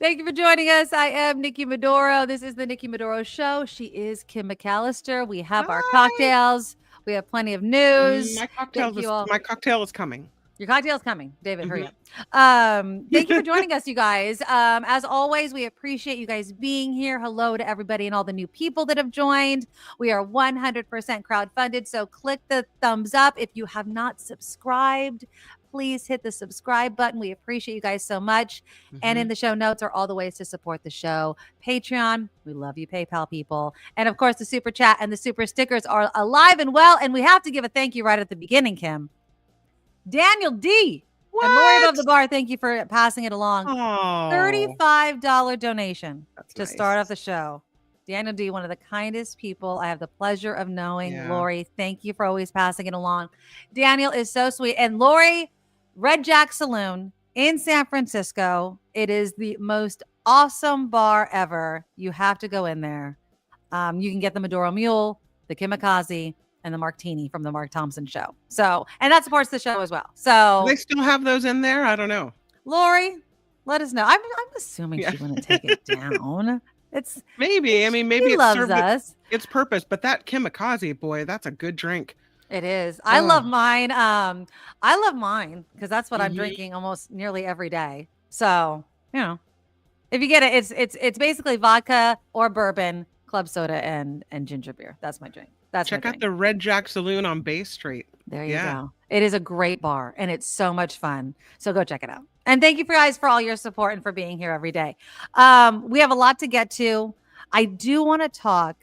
Thank you for joining us. I am Nikki Maduro. This is the Nikki Maduro Show. She is Kim McAllister. We have our Hi. cocktails. We have plenty of news. Thank you all. My cocktail is coming. Your cocktail's coming. David, hurry up. Mhm. Thank you for joining us, you guys. As always, we appreciate you guys being here. Hello to everybody and all the new people that have joined. We are 100% crowdfunded, so click the thumbs up. If you have not subscribed, please hit the subscribe button. We appreciate you guys so much. And in the show notes are all the ways to support the show. Patreon, we love you, PayPal people. And of course, the super chat and the super stickers are alive and well. And we have to give a thank you right at the beginning, Kim. Daniel D. What? And Lori above the bar, thank you for passing it along. Oh, $35 donation to nice. start off the show. Daniel D., one of the kindest people I have the pleasure of knowing. Yeah. Lori, thank you for always passing it along. Daniel is so sweet. And Lori, Red Jack Saloon in San Francisco. It is the most awesome bar ever. You have to go in there. You can get the Maduro Mule, the Kimikaze, and the Martini from the Mark Thompson show. So, and that supports the show as well. So Do they still have those in there? I don't know. Lori, let us know. I'm assuming she wouldn't take it down. It's maybe. I mean, maybe it it's loves us. Its purpose, but that Kimikaze, boy, that's a good drink. It is. I love mine. I love mine because that's what I'm drinking almost nearly every day. So, you know, if you get it, it's basically vodka or bourbon, club soda, and ginger beer. That's my drink. Check out the Red Jack Saloon on Bay Street. There you go. It is a great bar and it's so much fun. So go check it out. And thank you guys for all your support and for being here every day. We have a lot to get to. I do want to talk.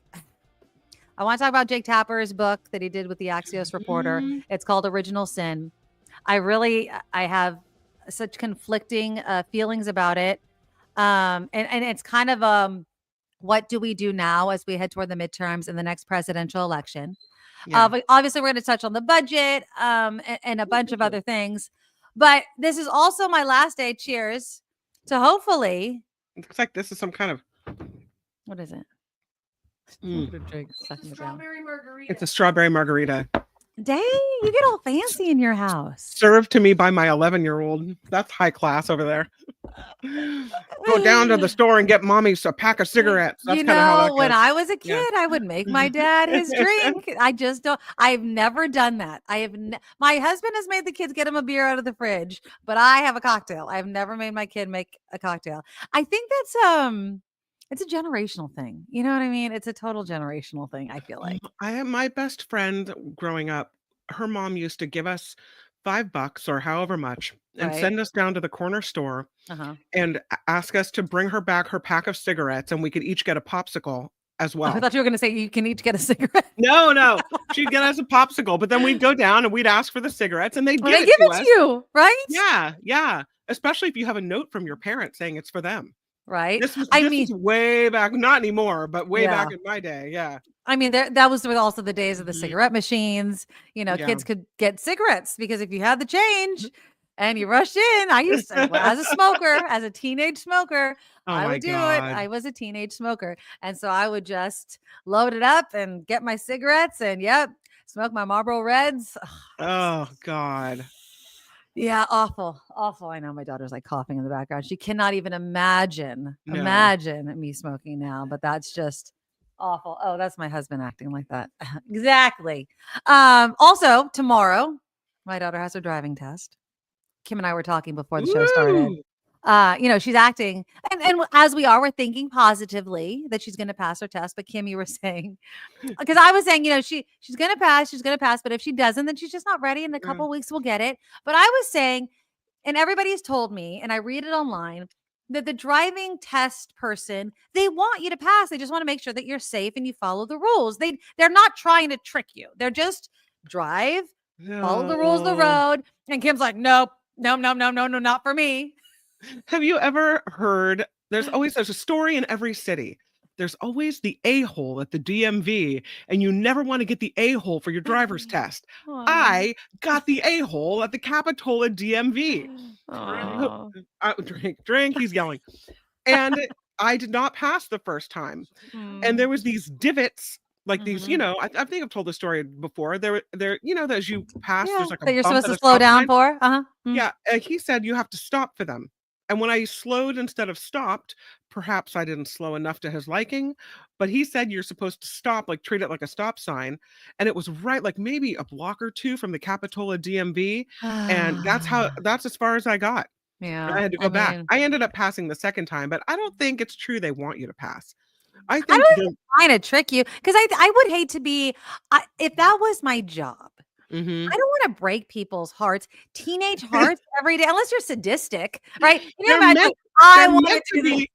I want to talk about Jake Tapper's book that he did with the Axios reporter. It's called Original Sin. I have such conflicting feelings about it. And it's kind of what do we do now as we head toward the midterms and the next presidential election? Yeah. Obviously, we're going to touch on the budget and a bunch of other things. But this is also my last day. Cheers to hopefully. It looks like this is some kind of. What is it? Strawberry margarita. It's a strawberry margarita. Dang, you get all fancy in your house. Served to me by my 11-year-old. That's high class over there. Go down to the store and get mommy a pack of cigarettes. That's you how know, when I was a kid, I would make my dad his drink. I just don't. I've never done that. My husband has made the kids get him a beer out of the fridge, but I have a cocktail. I've never made my kid make a cocktail. I think that's it's a generational thing. You know what I mean? It's a total generational thing, I feel like. I have my best friend growing up. Her mom used to give us $5 or however much and send us down to the corner store and ask us to bring her back her pack of cigarettes and we could each get a popsicle as well. I thought you were going to say you can each get a cigarette. No. She'd get us a popsicle, but then we'd go down and we'd ask for the cigarettes and they'd give it to us. You, right? Yeah. Especially if you have a note from your parents saying it's for them. Right. This is way back, not anymore, but way back in my day. Yeah. I mean, that was also the days of the cigarette machines. You know, kids could get cigarettes because if you had the change and you rushed in, I used to, as a smoker, as a teenage smoker, I would do it. I was a teenage smoker. And so I would just load it up and get my cigarettes and smoke my Marlboro Reds. Oh, God. Yeah, awful. I know my daughter's like coughing in the background. She cannot even imagine me smoking now, but that's just awful. Oh, that's my husband acting like that. Exactly. Also, tomorrow, my daughter has her driving test. Kim and I were talking before the show started. She's acting, and as we're thinking positively that she's going to pass her test. But Kim, you were saying, because I was saying, she's going to pass, but if she doesn't, then she's just not ready. In a couple of weeks, we'll get it. But I was saying, and everybody's told me, and I read it online, that the driving test person, they want you to pass. They just want to make sure that you're safe and you follow the rules. They're not trying to trick you. They're just drive, follow the rules of the road. And Kim's like, nope, no, not for me. Have you ever heard, there's a story in every city. There's always the a-hole at the DMV, and you never want to get the a-hole for your driver's test. I got the a-hole at the Capitola DMV. Drink, he's yelling. And I did not pass the first time. And there was these divots, like these, I think I've told the story before. There, as you pass, there's like a that you're bump supposed to slow down for. Yeah, he said you have to stop for them. And when I slowed instead of stopped, perhaps I didn't slow enough to his liking, but he said you're supposed to stop, like treat it like a stop sign. And it was right, like maybe a block or two from the Capitola DMV. And that's as far as I got. And Yeah. I had to I go back. mean, I ended up passing the second time, but I don't think it's true they want you to pass. I I think don't they're even trying to trick you because I would hate to be, if that was my job. mhm. I don't want to break people's hearts, teenage hearts every day, unless you're sadistic, right? Can you They're imagine? meant I they're want to meant to do this.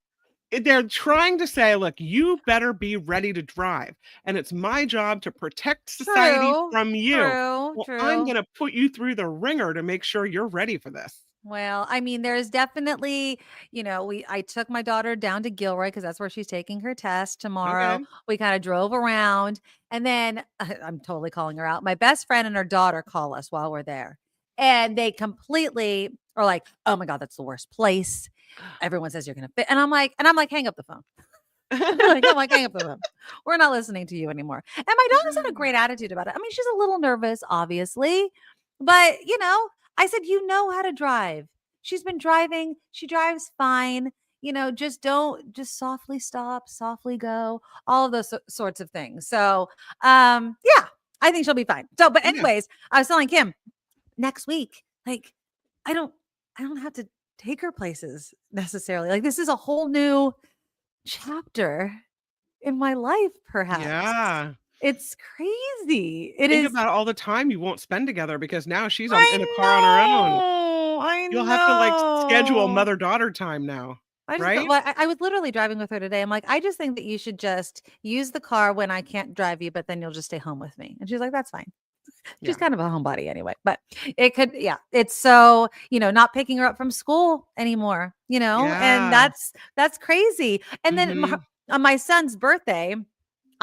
be they're trying to say, "Look, you better be ready to drive, and it's my job to protect society True, from you. true, Well, I'm true. gonna put you through the ringer to make sure you're ready for this." Well, I mean, there's definitely, I took my daughter down to Gilroy because that's where she's taking her test tomorrow. Okay. We kind of drove around and then I'm totally calling her out. My best friend and her daughter call us while we're there. And they completely are like, oh my God, that's the worst place. Everyone says you're gonna fit. And I'm like, hang up the phone. I'm like, hang up the phone. We're not listening to you anymore. And my daughter's in a great attitude about it. I mean, she's a little nervous, obviously, but I said, you know how to drive. She's been driving. She drives fine. Just softly stop, softly go, all of those sorts of things. So, yeah, I think she'll be fine. So, but Yeah. anyways, I was telling Kim next week, like, I don't, I don't have to take her places necessarily. Like, this is a whole new chapter in my life, perhaps. Yeah. It's crazy. It Think is. about all the time you won't spend together because now she's in a I car on her own. know. I You'll have to, like, schedule know. mother-daughter time now, I just right? well, I was literally driving with her today. I'm like, I just think that you should just use the car when I can't drive you, but then you'll just stay home with me. And she's like, that's fine. She's Yeah. kind of a homebody anyway, but it could, yeah. It's so, not picking her up from school anymore, and Yeah. that's crazy. And then Mhm. on my son's birthday,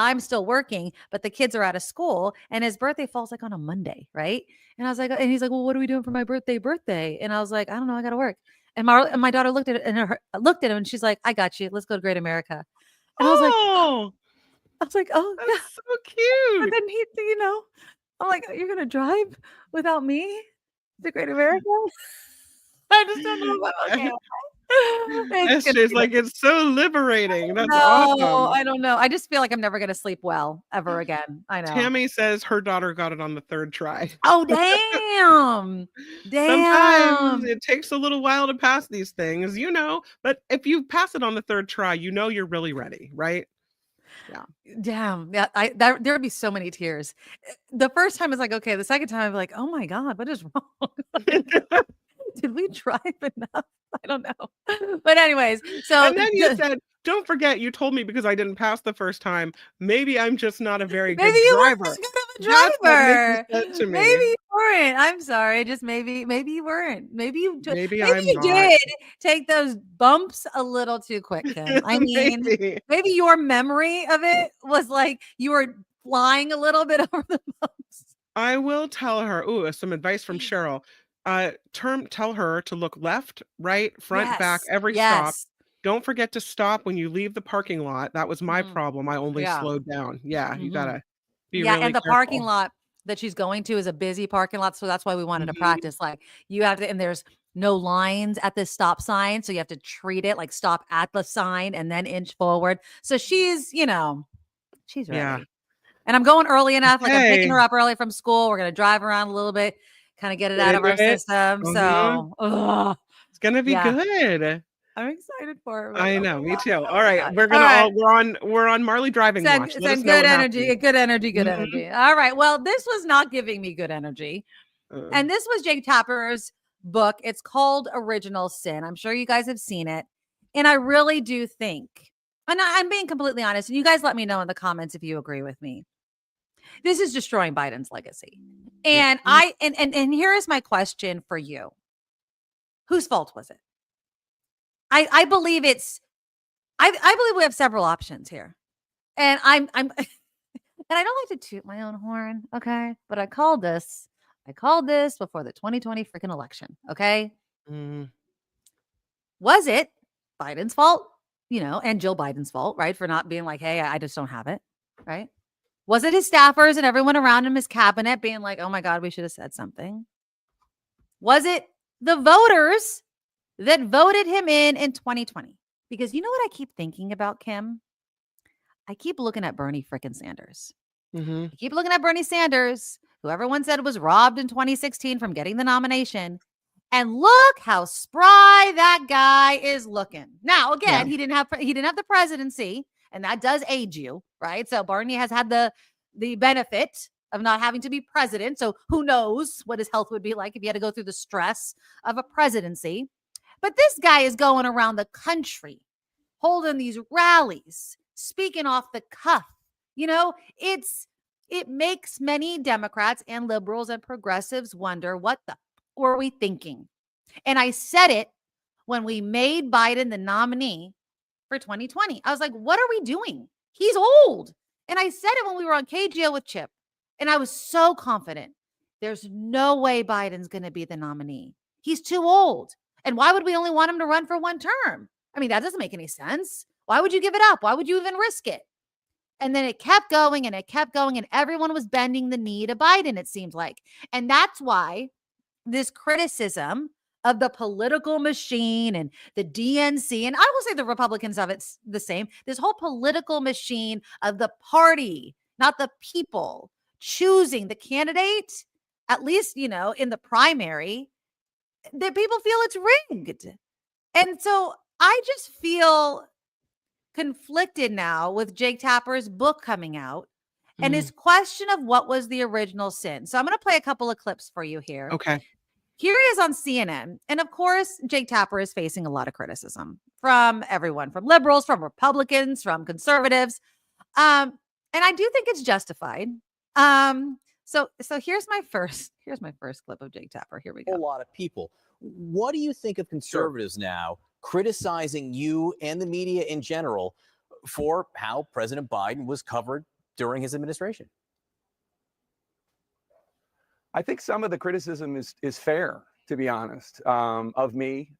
I'm still working, but the kids are out of school and his birthday falls like on a Monday, right? And I was like, and he's like, well, what are we doing for my birthday? And I was like, I don't know, I got to work. And my daughter looked at it and looked at him and she's like, I got you. Let's go to Great America. And Oh, I was like, oh yeah. that's so But cute. then I'm like, you're gonna drive without me to Great America? I just don't know if I'm okay with that. It's It's gonna just be like, like, it's so liberating. That's no, awesome. I don't know. I just feel like I'm never gonna sleep well ever again. I know. Tammy says her daughter got it on the 3rd try. Oh, damn. Sometimes Damn. it takes a little while to pass these things, but if you pass it on the 3rd try, you're really ready, right? Yeah. Damn. Yeah, there would be so many tears. The first time is like, okay. The second time, I'm like, oh my God, what is wrong? Did we drive enough? I don't know. But anyways, so And then you said, "Don't forget you told me because I didn't pass the first time, maybe I'm just not a very maybe good you weren't driver." as good of a That's what Nikki driver. said to Maybe me. you weren't. I'm sorry. Just maybe you weren't. Maybe Maybe I'm you not. did take those bumps a little too quick, Kim. I mean, Maybe. maybe your memory of it was like you were flying a little bit over the bumps. I will tell her some advice from Cheryl. Tell her to look left, right, front, back, Yes. every stop. Yes. Don't forget to stop when you leave the parking lot. That was my Mhm. problem. I only Yeah. slowed down. Yeah, you Mhm. gotta be Yeah, really and the parking careful. lot that she's going to is a busy parking lot, so that's why we wanted to Mhm. practice, like, you have to and there's no lines at this stop sign, so you have to treat it like stop at the sign and then inch forward. So she's Yeah. ready. And I'm going early enough, like, I'm picking Okay. her up early from school, we're gonna drive around a little bit, kinda get it Get out of into our it. system, Mhm. so, ugh, It's gonna be yeah, good. I'm excited for her, but I oh know, my me god, too. oh All my right, god. Alright. we're on Marley driving watch. Let us Send know good what energy, happens. good energy, good Mhm. energy. All right. Well, this was not giving me good energy. Uh, And this was Jake Tapper's book. It's called Original Sin. I'm sure you guys have seen it. And I really do think, and I'm being completely honest, and you guys let me know in the comments if you agree with me. This is destroying Biden's legacy. yeah. And and here is my question for you. Whose fault was it? I believe I believe we have several options here. And I'm and I don't like to toot my own horn, okay? But I called this before the 2020 freaking election, okay? Mm, Was it Biden's fault, and Jill Biden's fault, right? For not being like, hey, I just don't have it, right? Was it his staffers and everyone around him, his cabinet being like, oh my God, we should have said something? Was it the voters that voted him in 2020. Because you know what I keep thinking about, Kim? I keep looking at Bernie frickin' Sanders. Mm-hmm. I keep looking at Bernie Sanders, who everyone said was robbed in 2016 from getting the nomination. And look how spry that guy is looking. Now, again, he didn't have the presidency, and that does age you, right? So Bernie has had the benefit of not having to be president. So who knows what his health would be like if he had to go through the stress of a presidency. But this guy is going around the country, holding these rallies, speaking off the cuff. You know, it makes many Democrats and liberals and progressives wonder, what the were we thinking? And I said it when we made Biden the nominee for 2020. I was like, what are we doing? He's old. And I said it when we were on KGO with Chip. And I was so confident. There's no way Biden's going to be the nominee. He's too old. And why would we only want him to run for one term? I mean, that doesn't make any sense. Why would you give it up? Why would you even risk it? And then it kept going and it kept going, and everyone was bending the knee to Biden, it seemed like. And that's why this criticism of the political machine and the DNC, and I will say the Republicans have it the same, this whole political machine of the party, not the people, choosing the candidate, at least, you know, in the primary, that people feel it's rigged. And so I just feel conflicted now with Jake Tapper's book coming out and his question of what was the original sin. So I'm going to play a couple of clips for you here. Okay. Here he is on CNN. And of course, Jake Tapper is facing a lot of criticism from everyone, from liberals, from Republicans, from conservatives. And I do think it's justified. So here's my first clip of Jake Tapper. Here we go. A lot of people. What do you think of conservatives now criticizing you and the media in general for how President Biden was covered during his administration? I think some of the criticism is fair, to be honest, of me.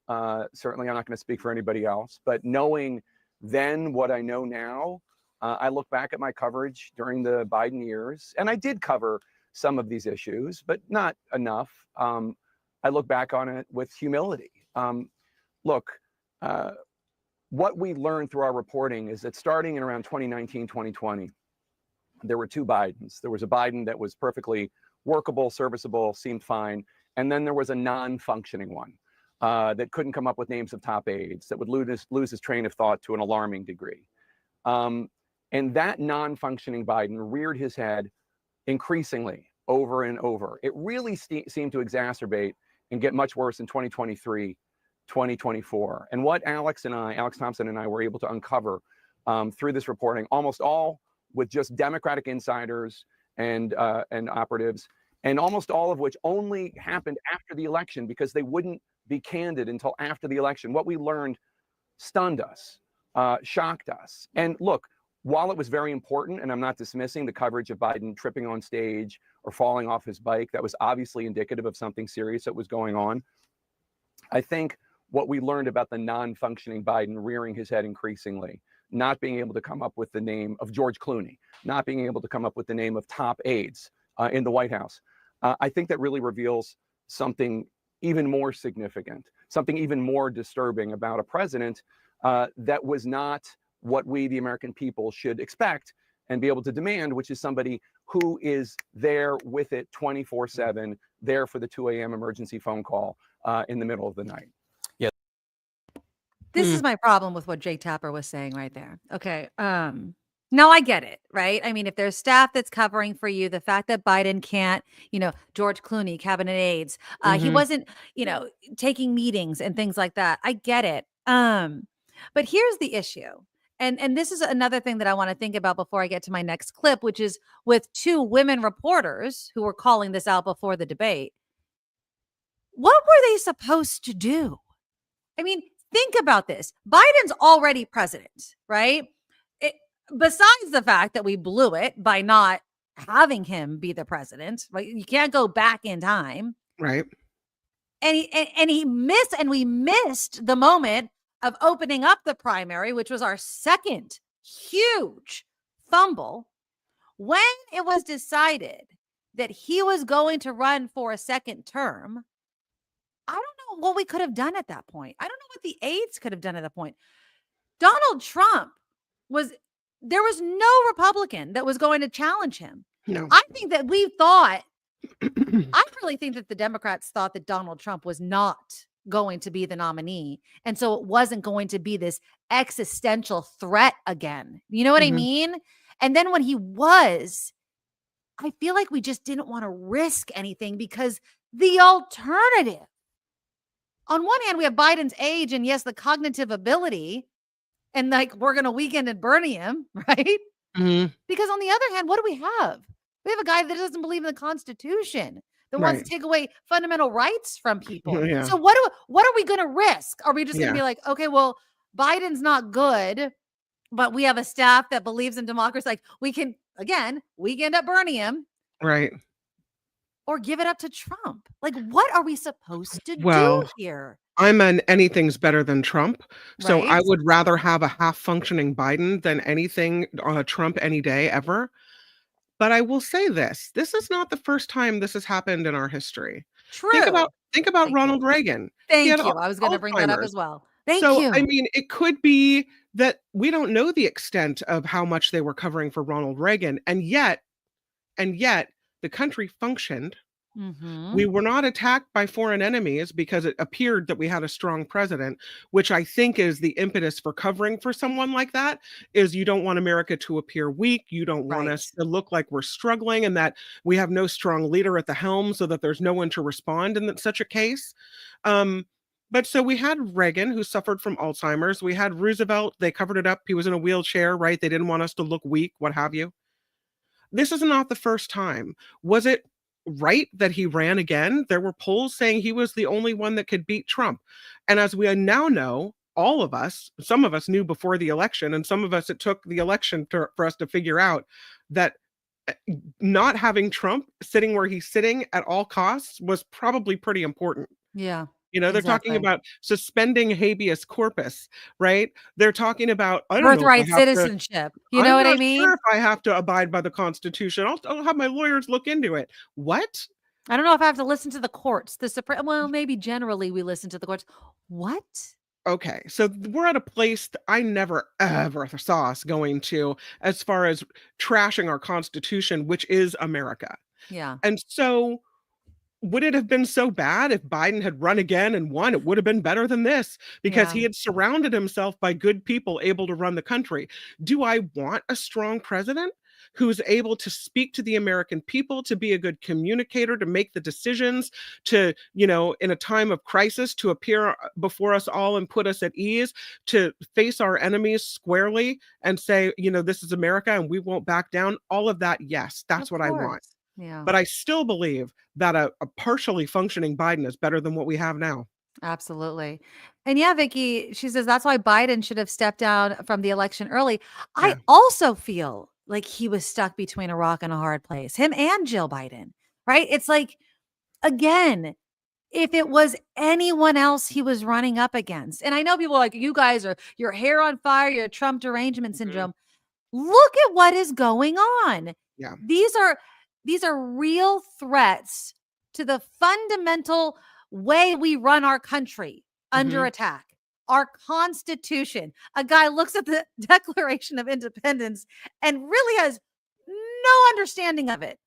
Certainly, I'm not going to speak for anybody else. But knowing then what I know now, I look back at my coverage during the Biden years, and I did cover some of these issues, but not enough. I look back on it with humility. What we learned through our reporting is that starting in around 2019, 2020, there were two Bidens. There was a Biden that was perfectly workable, serviceable, seemed fine. And then there was a non-functioning one that couldn't come up with names of top aides, that would lose his train of thought to an alarming degree. And that non-functioning Biden reared his head increasingly over and over. It really seemed to exacerbate and get much worse in 2023, 2024. And what Alex Thompson and I were able to uncover through this reporting, almost all with just Democratic insiders and operatives, and almost all of which only happened after the election because they wouldn't be candid until after the election. What we learned stunned us, shocked us. And look, while it was very important, and I'm not dismissing the coverage of Biden tripping on stage or falling off his bike, that was obviously indicative of something serious that was going on. I think what we learned about the non-functioning Biden rearing his head increasingly, not being able to come up with the name of George Clooney, not being able to come up with the name of top aides in the White House, I think that really reveals something even more significant, something even more disturbing about a president that was not what we, the American people, should expect and be able to demand, which is somebody who is there with it 24/7, there for the 2 a.m. emergency phone call in the middle of the night. Yeah. This is my problem with what Jake Tapper was saying right there. Okay. Now I get it, right? I mean, if there's staff that's covering for you, the fact that Biden can't, George Clooney, cabinet aides, he wasn't, taking meetings and things like that. I get it. But here's the issue. And this is another thing that I want to think about before I get to my next clip, which is with two women reporters who were calling this out before the debate. What were they supposed to do? I mean, think about this. Biden's already president, right? Besides the fact that we blew it by not having him be the president, right? You can't go back in time. Right. And we missed the moment of opening up the primary, which was our second huge fumble, when it was decided that he was going to run for a second term. I don't know what we could have done at that point. I don't know what the aides could have done at that point. Donald Trump there was no Republican that was going to challenge him. No. I think that I really think that the Democrats thought that Donald Trump was not going to be the nominee. And so it wasn't going to be this existential threat again. You know what I mean? And then when he was, I feel like we just didn't want to risk anything because the alternative, on one hand, we have Biden's age and yes, the cognitive ability, and like we're going to weekend and Bernie him, right? Because on the other hand, what do we have? We have a guy that doesn't believe in the Constitution, that wants to take away fundamental rights from people. Yeah. So what are we going to risk? Are we just going to be like, okay, well, Biden's not good, but we have a staff that believes in democracy. Like we can, again, weekend up Bernie him. Right. Or give it up to Trump. Like, what are we supposed to do here? I'm an anything's better than Trump. So I Right? would rather have a half functioning Biden than anything Trump any day ever. But I will say this is not the first time this has happened in our history. True. Think about Ronald Reagan. Thank you. I was going to bring that up as well. Thank you. I mean, it could be that we don't know the extent of how much they were covering for Ronald Reagan. And yet the country functioned. We were not attacked by foreign enemies because it appeared that we had a strong president, which I think is the impetus for covering for someone like that, is you don't want America to appear weak. You don't want us to look like we're struggling and that we have no strong leader at the helm so that there's no one to respond in such a case. But so we had Reagan, who suffered from Alzheimer's. We had Roosevelt. They covered it up. He was in a wheelchair, right? They didn't want us to look weak, what have you. This is not the first time. Was it right that he ran again? There were polls saying he was the only one that could beat Trump. And as we now know, all of us, some of us knew before the election, and some of us, it took the election for us to figure out that not having Trump sitting where he's sitting at all costs was probably pretty important. Yeah. You know, they're talking about suspending habeas corpus, right? They're talking about birthright citizenship. You know what I mean? Sure, if I have to abide by the Constitution, I'll have my lawyers look into it. What? I don't know if I have to listen to the courts. Well, maybe generally we listen to the courts. What? Okay, so we're at a place that I never ever saw us going to as far as trashing our Constitution, which is America. Yeah. And so would it have been so bad if Biden had run again and won? It would have been better than this because he had surrounded himself by good people able to run the country. Do I want a strong president who's able to speak to the American people, to be a good communicator, to make the decisions, to, you know, in a time of crisis, to appear before us all and put us at ease, to face our enemies squarely and say, you know, this is America and we won't back down? All of that, yes, that's what I want. Yeah. But I still believe that a partially functioning Biden is better than what we have now. Absolutely. And yeah, Vicky, she says that's why Biden should have stepped down from the election early. I also feel like he was stuck between a rock and a hard place, him and Jill Biden, right? It's like, again, if it was anyone else he was running up against, and I know people are like, you guys are, your hair on fire, your Trump derangement syndrome. Look at what is going on. Yeah. These are real threats to the fundamental way we run our country under attack. Our Constitution. A guy looks at the Declaration of Independence and really has no understanding of it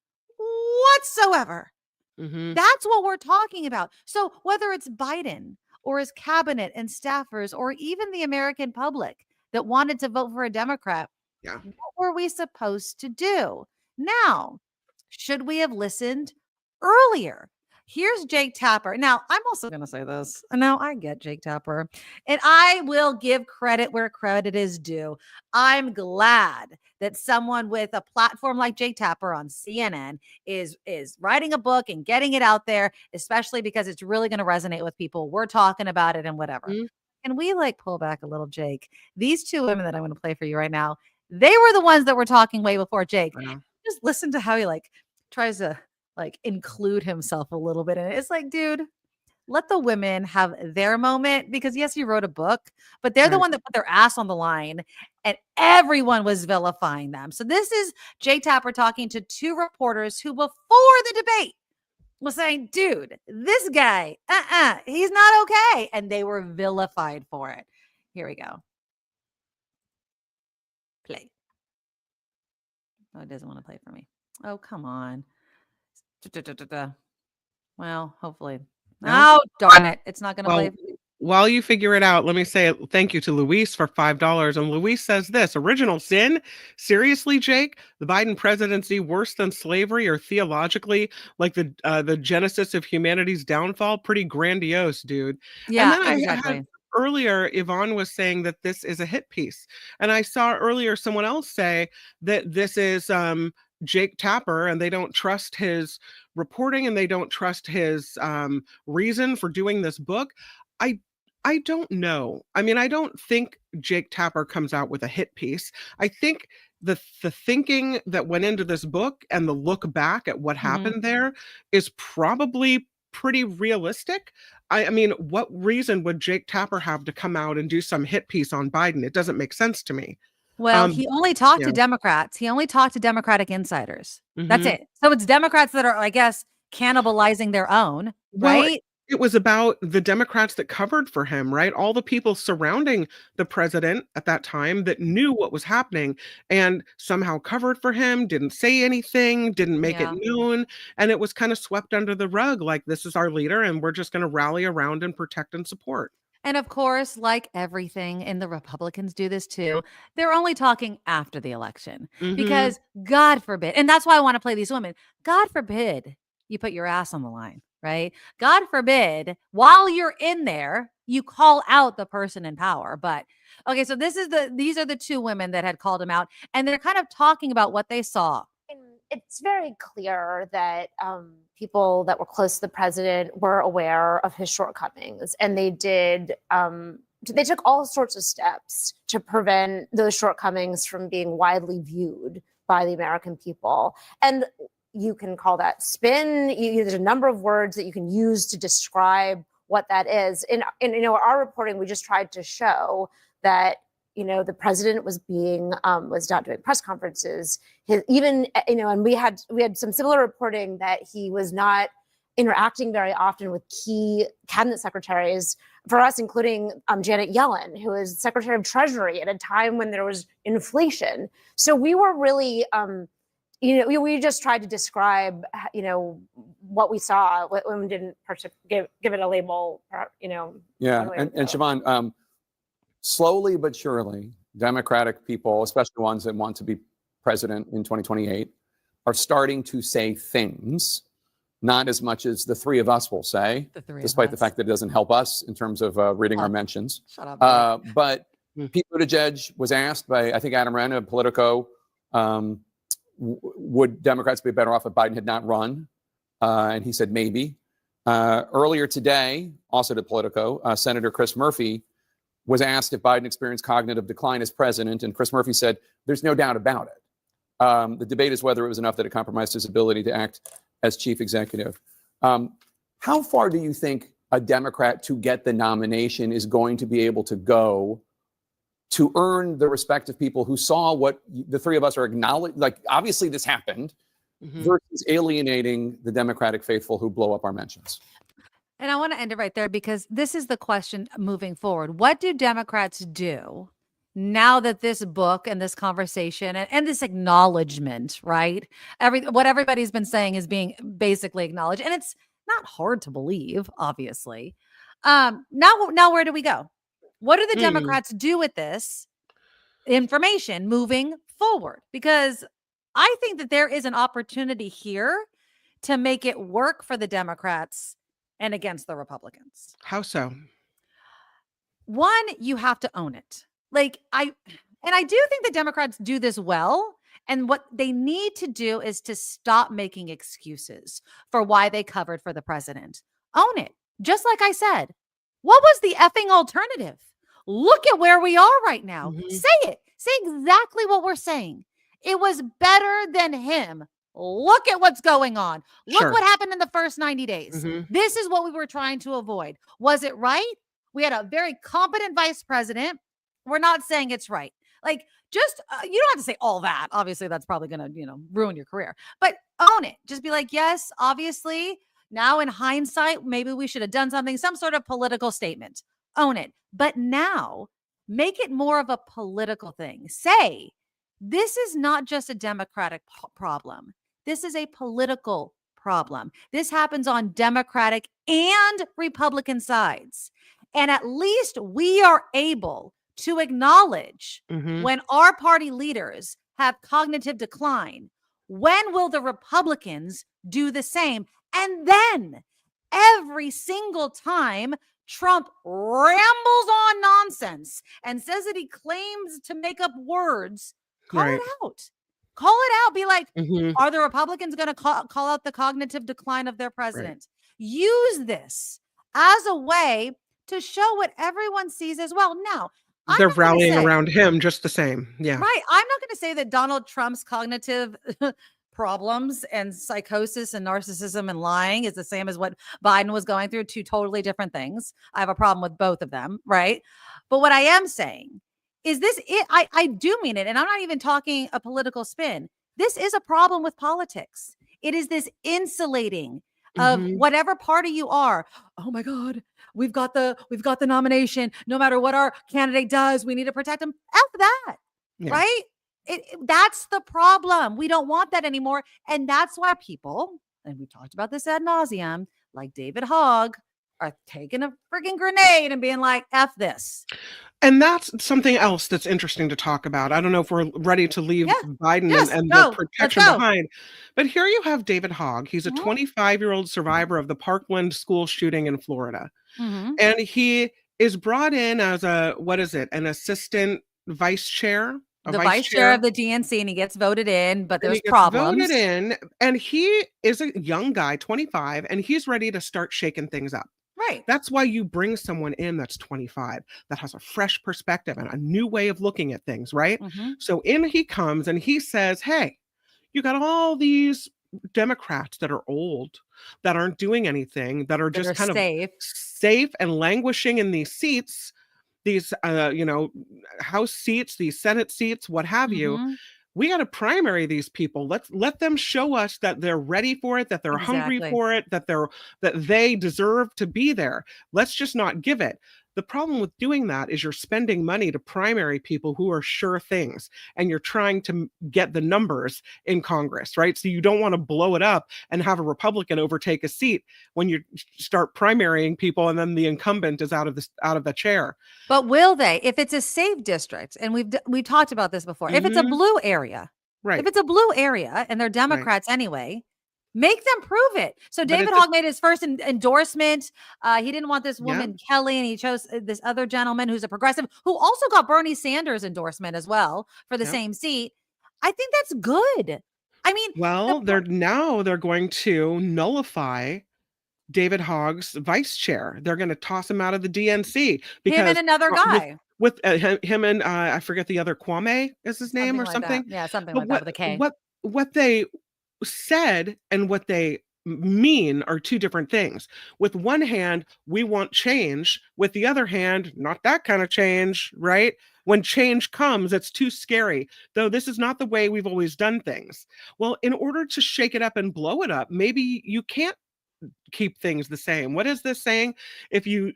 whatsoever. That's what we're talking about. So whether it's Biden or his cabinet and staffers or even the American public that wanted to vote for a Democrat, what were we supposed to do? Now, should we have listened earlier? Here's Jake Tapper. Now, I'm also going to say this. Now, I get Jake Tapper, and I will give credit where credit is due. I'm glad that someone with a platform like Jake Tapper on CNN is writing a book and getting it out there, especially because it's really going to resonate with people. We're talking about it and whatever. Can we pull back a little, Jake? These two women that I'm going to play for you right now, they were the ones that were talking way before Jake. Just listen to how he tries to include himself a little bit in it. It's like, dude, let the women have their moment, because yes, you wrote a book, but they're the one that put their ass on the line and everyone was vilifying them. So this is Jake Tapper talking to two reporters who before the debate was saying, dude, this guy, he's not okay. And they were vilified for it. Here we go. Play. Oh, it doesn't want to play for me. Oh, come on. Well, hopefully. No? Oh, darn it. It's not going to Well, play. while you figure it out, let me say thank you to Luis for $5. And Luis says this: original sin? Seriously, Jake? The Biden presidency worse than slavery, or theologically like the genesis of humanity's downfall? Pretty grandiose, dude. Yeah, And then exactly. earlier, Yvonne was saying that this is a hit piece. And I saw earlier someone else say that this is Jake Tapper, and they don't trust his reporting and they don't trust his reason for doing this book. I don't know. I mean, I don't think Jake Tapper comes out with a hit piece. I think the thinking that went into this book and the look back at what happened there is probably pretty realistic. I mean, what reason would Jake Tapper have to come out and do some hit piece on Biden? It doesn't make sense to me. Well, he only talked to yeah. Democrats. He only talked to Democratic insiders. That's Mhm. it. So it's Democrats that are, I guess, cannibalizing their own, Well, right? it was about the Democrats that covered for him, right? All the people surrounding the president at that time that knew what was happening and somehow covered for him, didn't say anything, didn't make it known. And it was kind of swept under the rug, like, this is our leader and we're just going to rally around and protect and support. And of course, like everything, and the Republicans do this too, they're only talking after the election Mhm. because God forbid, and that's why I want to play these women. God forbid you put your ass on the line, right? God forbid while you're in there, you call out the person in power. But okay, so these are the two women that had called him out, and they're kind of talking about what they saw. It's very clear that people that were close to the president were aware of his shortcomings, and they took all sorts of steps to prevent those shortcomings from being widely viewed by the American people. And you can call that spin. There's a number of words that you can use to describe what that is. In our reporting, we just tried to show that the president was not doing press conferences. And we had some similar reporting that he was not interacting very often with key cabinet secretaries, for us, including Janet Yellen, who is Secretary of Treasury at a time when there was inflation. So we were really, we just tried to describe, what we saw when we didn't give it a label, Yeah, and Siobhan, slowly but surely, Democratic people, especially ones that want to be president in 2028, are starting to say things, not as much as the three of us will say, despite the fact that it doesn't help us in terms of reading our mentions. Shut up. But Pete Buttigieg was asked by, I think, Adam Wren of Politico, would Democrats be better off if Biden had not run? And he said maybe. Earlier today, also to Politico, Senator Chris Murphy was asked if Biden experienced cognitive decline as president, and Chris Murphy said, there's no doubt about it. The debate is whether it was enough that it compromised his ability to act as chief executive. How far do you think a Democrat to get the nomination is going to be able to go to earn the respect of people who saw what the three of us are acknowledging? Like, obviously this happened, versus alienating the Democratic faithful who blow up our mentions? And I want to end it right there because this is the question moving forward. What do Democrats do now that this book and this conversation and this acknowledgement, right? What everybody's been saying is being basically acknowledged. And it's not hard to believe, obviously. Now where do we go? What do the Democrats do with this information moving forward? Because I think that there is an opportunity here to make it work for the Democrats and against the Republicans. How so? One, you have to own it. I do think the Democrats do this well. And what they need to do is to stop making excuses for why they covered for the president. Own it. Just like I said, what was the effing alternative? Look at where we are right now. Say it. Say exactly what we're saying. It was better than him. Look at what's going on. Look what happened in the first 90 days. This is what we were trying to avoid. Was it right? We had a very competent vice president. We're not saying it's right. You don't have to say all that. Obviously, that's probably going to, ruin your career. But own it. Just be like, yes, obviously, Now, in hindsight, maybe we should have done something, some sort of political statement. Own it. But now, make it more of a political thing. Say, this is not just a Democratic problem. This is a political problem. This happens on Democratic and Republican sides. And at least we are able to acknowledge when our party leaders have cognitive decline. When will the Republicans do the same? And then every single time Trump rambles on nonsense and says that he claims to make up words, call it out. Call it out. Be like, are the Republicans going to call out the cognitive decline of their president? Use this as a way to show what everyone sees as well. Now, they're rallying around him just the same. Yeah. Right. I'm not going to say that Donald Trump's cognitive problems and psychosis and narcissism and lying is the same as what Biden was going through. Two totally different things. I have a problem with both of them. Right. But what I am saying is this, I do mean it. And I'm not even talking a political spin. This is a problem with politics. It is this insulating of whatever party you are. Oh my God, we've got the nomination. No matter what our candidate does, we need to protect him. F that. Yeah. Right. That's the problem. We don't want that anymore. And that's why people, and we talked about this ad nauseum, like David Hogg, are taking a freaking grenade and being like, F this. And that's something else that's interesting to talk about. I don't know if we're ready to leave Biden and the protection behind. But here you have David Hogg. He's a 25-year-old survivor of the Parkland school shooting in Florida. And he is brought in as an assistant vice chair. The vice chair of the DNC, and he gets voted in, but there's problems. Voted in, and he is a young guy, 25, and he's ready to start shaking things up. Right. That's why you bring someone in that's 25, that has a fresh perspective and a new way of looking at things, right? So in he comes and he says, hey, you got all these Democrats that are old, that aren't doing anything, that are just kind of safe and languishing in these seats, these, House seats, these Senate seats, what have you. We got to primary these people. Let's let them show us that they're ready for it, that they're hungry for it, that they deserve to be there. Let's just not give it. The problem with doing that is you're spending money to primary people who are sure things, and you're trying to get the numbers in Congress, right? So you don't want to blow it up and have a Republican overtake a seat when you start primarying people and then the incumbent is out of the chair. But will they, if it's a safe district, and we've talked about this before, if it's a blue area, if it's a blue area and they're Democrats anyway, make them prove it. So David Hogg made his first endorsement. He didn't want this woman, Kelly, and he chose this other gentleman who's a progressive, who also got Bernie Sanders' endorsement as well for the same seat. I think that's good. I mean, they're going to nullify David Hogg's vice chair. They're going to toss him out of the DNC because him and another guy. With him and I forget the other, Kwame is his name or something. Yeah, something like that with a K. What they said and what they mean are two different things. With one hand, we want change. With the other hand, not that kind of change, right? When change comes, it's too scary. Though this is not the way we've always done things. Well, in order to shake it up and blow it up, maybe you can't keep things the same. What is this saying? If you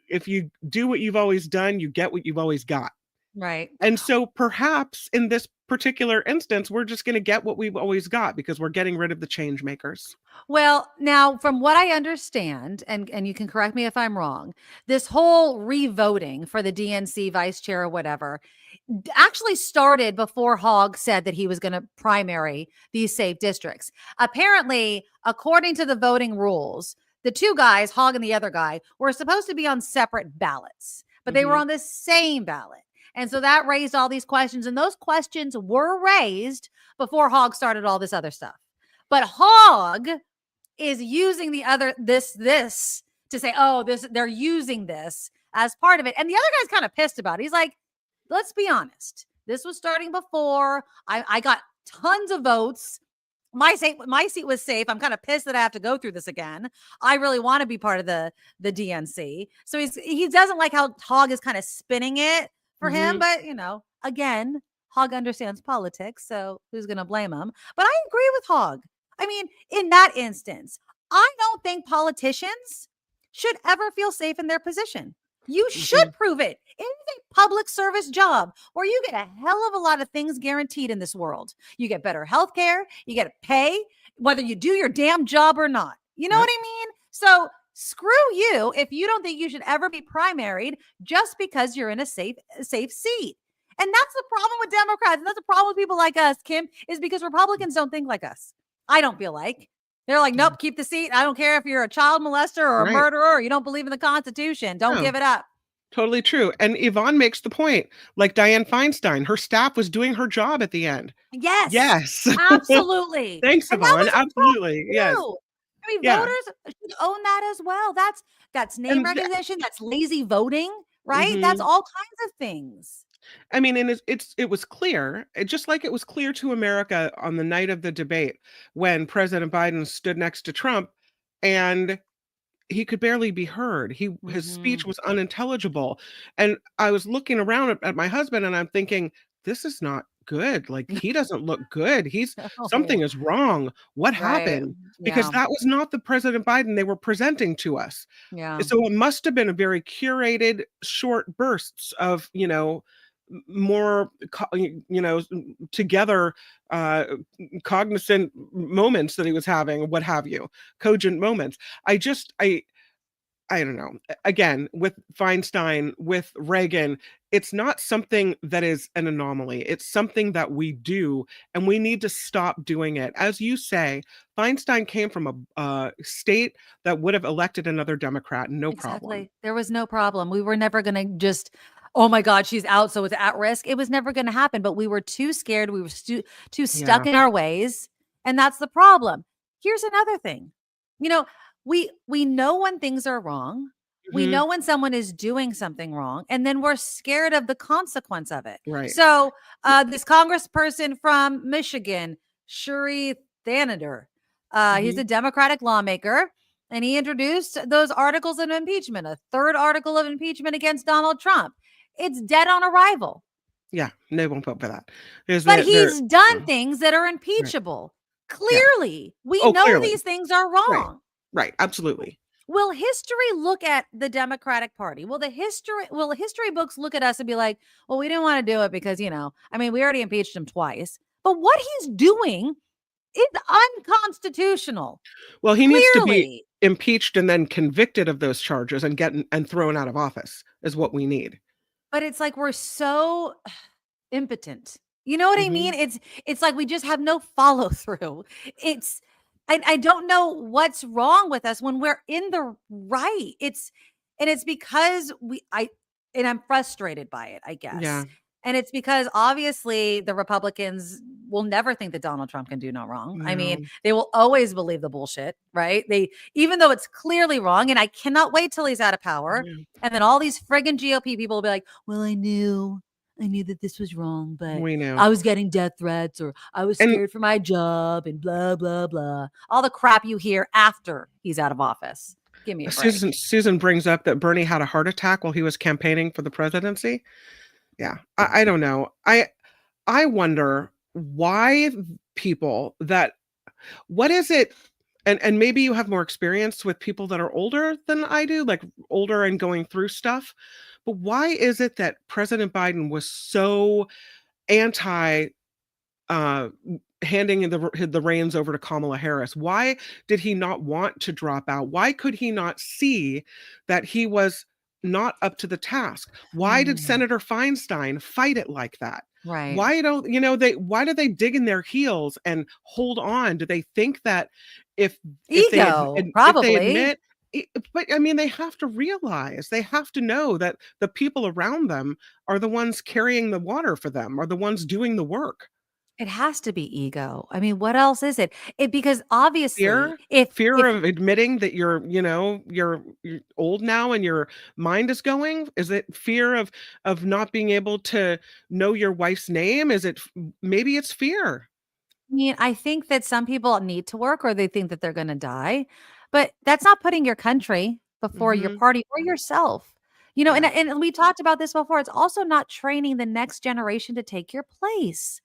do what you've always done, you get what you've always got. Right. And so perhaps in this particular instance, we're just going to get what we've always got because we're getting rid of the change makers. Well, now from what I understand, and you can correct me if I'm wrong, this whole revoting for the DNC vice chair or whatever actually started before Hogg said that he was going to primary these safe districts. Apparently, according to the voting rules, the two guys, Hogg and the other guy, were supposed to be on separate ballots, but they were on the same ballot. And so that raised all these questions, and those questions were raised before Hogg started all this other stuff. But Hogg is using this to say, they're using this as part of it. And the other guy's kind of pissed about it. He's like, let's be honest. This was starting before. I got tons of votes. My seat was safe. I'm kind of pissed that I have to go through this again. I really want to be part of the DNC. So he doesn't like how Hogg is kind of spinning it for him. But, again, Hogg understands politics, so who's going to blame him? But I agree with Hogg. I mean, in that instance, I don't think politicians should ever feel safe in their position. You should prove it. It is a public service job where you get a hell of a lot of things guaranteed in this world. You get better health care, you get pay, whether you do your damn job or not. You know what I mean? So screw you if you don't think you should ever be primaried just because you're in a safe seat. And that's the problem with Democrats. And that's the problem with people like us, Kim, is because Republicans don't think like us. I don't feel like. They're like, nope, keep the seat. I don't care if you're a child molester or a murderer or you don't believe in the Constitution. Don't give it up. Totally true. And Yvonne makes the point, like Dianne Feinstein, her staff was doing her job at the end. Yes. Yes. Absolutely. Thanks, Yvonne. Absolutely. Yes. I mean, voters should own that as well. That's name recognition. That's lazy voting, right? That's all kinds of things. I mean, and it was clear, just like it was clear to America on the night of the debate when President Biden stood next to Trump and he could barely be heard. His speech was unintelligible. And I was looking around at my husband and I'm thinking, this is not good. Like, he doesn't look good. Something is wrong. What happened? Because that was not the President Biden they were presenting to us. Yeah. So it must have been a very curated short bursts of, more together cognizant moments that he was having, what have you, cogent moments. I don't know. Again, with Feinstein, with Reagan, it's not something that is an anomaly. It's something that we do, and we need to stop doing it. As you say, Feinstein came from a state that would have elected another Democrat, no problem. There was no problem. We were never going to just, oh my God, she's out, so it's at risk. It was never going to happen, but we were too scared. We were too stuck in our ways, and that's the problem. Here's another thing. We know when things are wrong. We know when someone is doing something wrong, and then we're scared of the consequence of it. Right. So this congressperson from Michigan, Shuri Thanader, he's a Democratic lawmaker, and he introduced those articles of impeachment, a third article of impeachment against Donald Trump. It's dead on arrival. Yeah, no one vote for that. But he's done things that are impeachable. Right. Clearly, we know these things are wrong. Right, absolutely. Will history look at the Democratic Party? Will history books look at us and be like, well, we didn't want to do it because, we already impeached him twice. But what he's doing is unconstitutional. Well, he needs to be impeached and then convicted of those charges and thrown out of office is what we need. But it's like we're so impotent. You know what I mean? It's like we just have no follow through. I don't know what's wrong with us when we're in the right. It's because I'm frustrated by it, I guess. Yeah. And it's because obviously the Republicans will never think that Donald Trump can do no wrong. No. I mean, they will always believe the bullshit, right? Even though it's clearly wrong, and I cannot wait till he's out of power. Yeah. And then all these friggin' GOP people will be like, well, I knew that this was wrong, but we know I was getting death threats or I was scared for my job and blah, blah, blah. All the crap you hear after he's out of office. Give me a break. Susan brings up that Bernie had a heart attack while he was campaigning for the presidency. Yeah, I don't know. I wonder why people what is it? And maybe you have more experience with people that are older than I do, like older and going through stuff. But why is it that President Biden was so anti handing the reins over to Kamala Harris? Why did he not want to drop out? Why could he not see that he was not up to the task? Why did Senator Feinstein fight it like that? Right. Why do they dig in their heels and hold on? Do they think that if probably they admit, but I mean, they have to realize, they have to know that the people around them are the ones carrying the water for them, are the ones doing the work. It has to be ego. I mean, what else is it? Because obviously, fear of admitting that you're old now and your mind is going. Is it fear of not being able to know your wife's name? Maybe it's fear. I mean, I think that some people need to work or they think that they're going to die, but that's not putting your country before your party or yourself. And we talked about this before. It's also not training the next generation to take your place.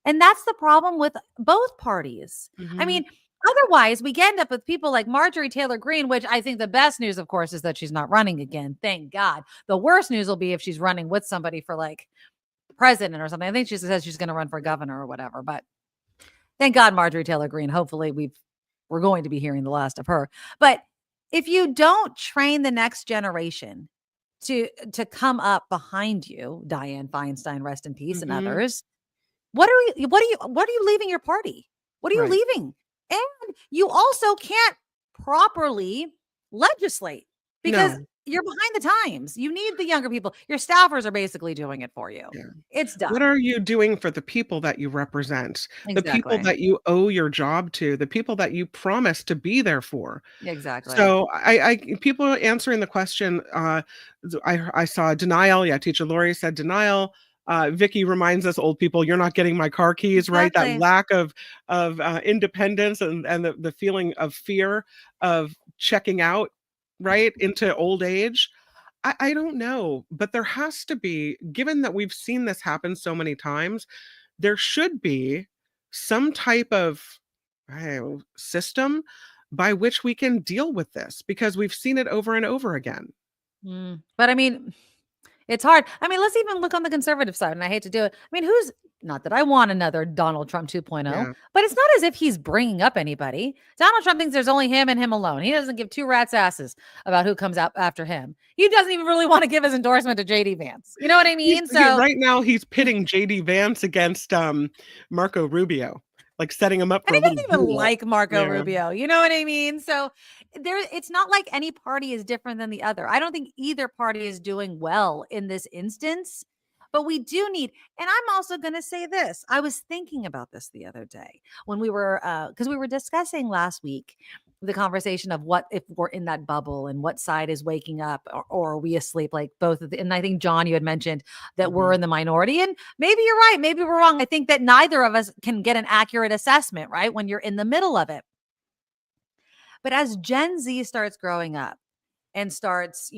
And that's the problem with both parties. I mean, Otherwise, we end up with people like Marjorie Taylor Greene, which I think the best news, of course, is that she's not running again. Thank God. The worst news will be if she's running with somebody for like president or something. I think she says she's going to run for governor or whatever. But thank God, Marjorie Taylor Greene. Hopefully, we're going to be hearing the last of her. But if you don't train the next generation to come up behind you, Dianne Feinstein, rest in peace, and others, what are you leaving your party? What are you leaving? And you also can't properly legislate because you're behind the times. You need the younger people. Your staffers are basically doing it for you. Yeah. It's done. What are you doing for the people that you represent? Exactly. The people that you owe your job to, the people that you promised to be there for. Exactly. So people are answering the question. I saw denial. Yeah, teacher Lori said denial. Vicky reminds us old people, you're not getting my car keys, right? That lack of independence and the feeling of fear of checking out, right, into old age. I don't know, but there has to be, given that we've seen this happen so many times, there should be some type of system by which we can deal with this, because we've seen it over and over again. But I mean, it's hard. I mean, let's even look on the conservative side, and I hate to do it. I mean, not that I want another Donald Trump 2.0, but it's not as if he's bringing up anybody. Donald Trump thinks there's only him and him alone. He doesn't give two rats' asses about who comes out after him. He doesn't even really want to give his endorsement to JD Vance. You know what I mean? Right now he's pitting JD Vance against Marco Rubio, like setting him up for he doesn't even like Marco Rubio. You know what I mean? So it's not like any party is different than the other. I don't think either party is doing well in this instance, but we do need, and I'm also going to say this. I was thinking about this the other day when we were, because we were discussing last week the conversation of what if we're in that bubble and what side is waking up or are we asleep, like both of the, and I think John, you had mentioned that we're in the minority, and maybe you're right, maybe we're wrong. I think that neither of us can get an accurate assessment, right, when you're in the middle of it. But as Gen Z starts growing up and starts,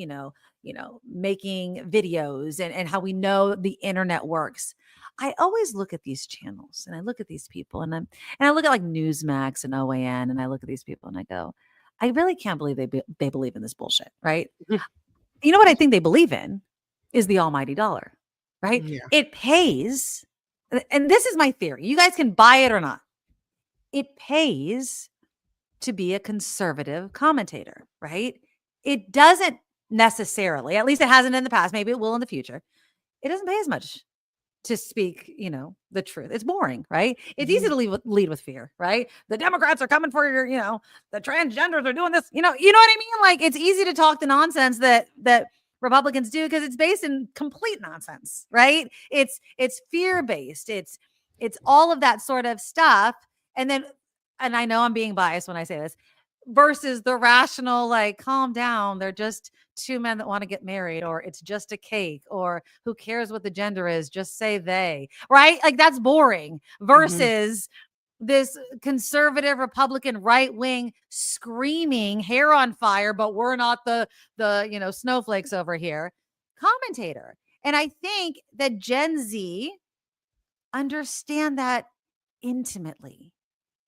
making videos and how we know the internet works, I always look at these channels and I look at these people and I look at like Newsmax and OAN and I look at these people and I go, I really can't believe they believe in this bullshit, right? You know what I think they believe in is the almighty dollar, right? Yeah. It pays, and this is my theory. You guys can buy it or not. It pays to be a conservative commentator, right? It doesn't necessarily, at least it hasn't in the past, maybe it will in the future. It doesn't pay as much to speak, the truth. It's boring, right? It's easy to lead with fear, right? The Democrats are coming for your, the transgenders are doing this, you know what I mean? Like, it's easy to talk the nonsense that Republicans do because it's based in complete nonsense, right? It's fear-based. It's all of that sort of stuff. And I know I'm being biased when I say this, versus the rational, like, calm down. They're just two men that want to get married, or it's just a cake, or who cares what the gender is? Just say they, right? Like, that's boring versus this conservative Republican right wing screaming hair on fire, but we're not the snowflakes over here commentator. And I think that Gen Z understand that intimately.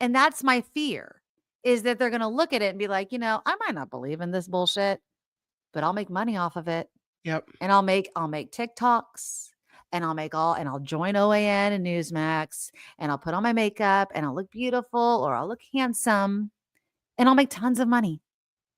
And that's my fear, is that they're going to look at it and be like, I might not believe in this bullshit, but I'll make money off of it. Yep. And I'll make TikToks and I'll join OAN and Newsmax and I'll put on my makeup and I'll look beautiful or I'll look handsome and I'll make tons of money.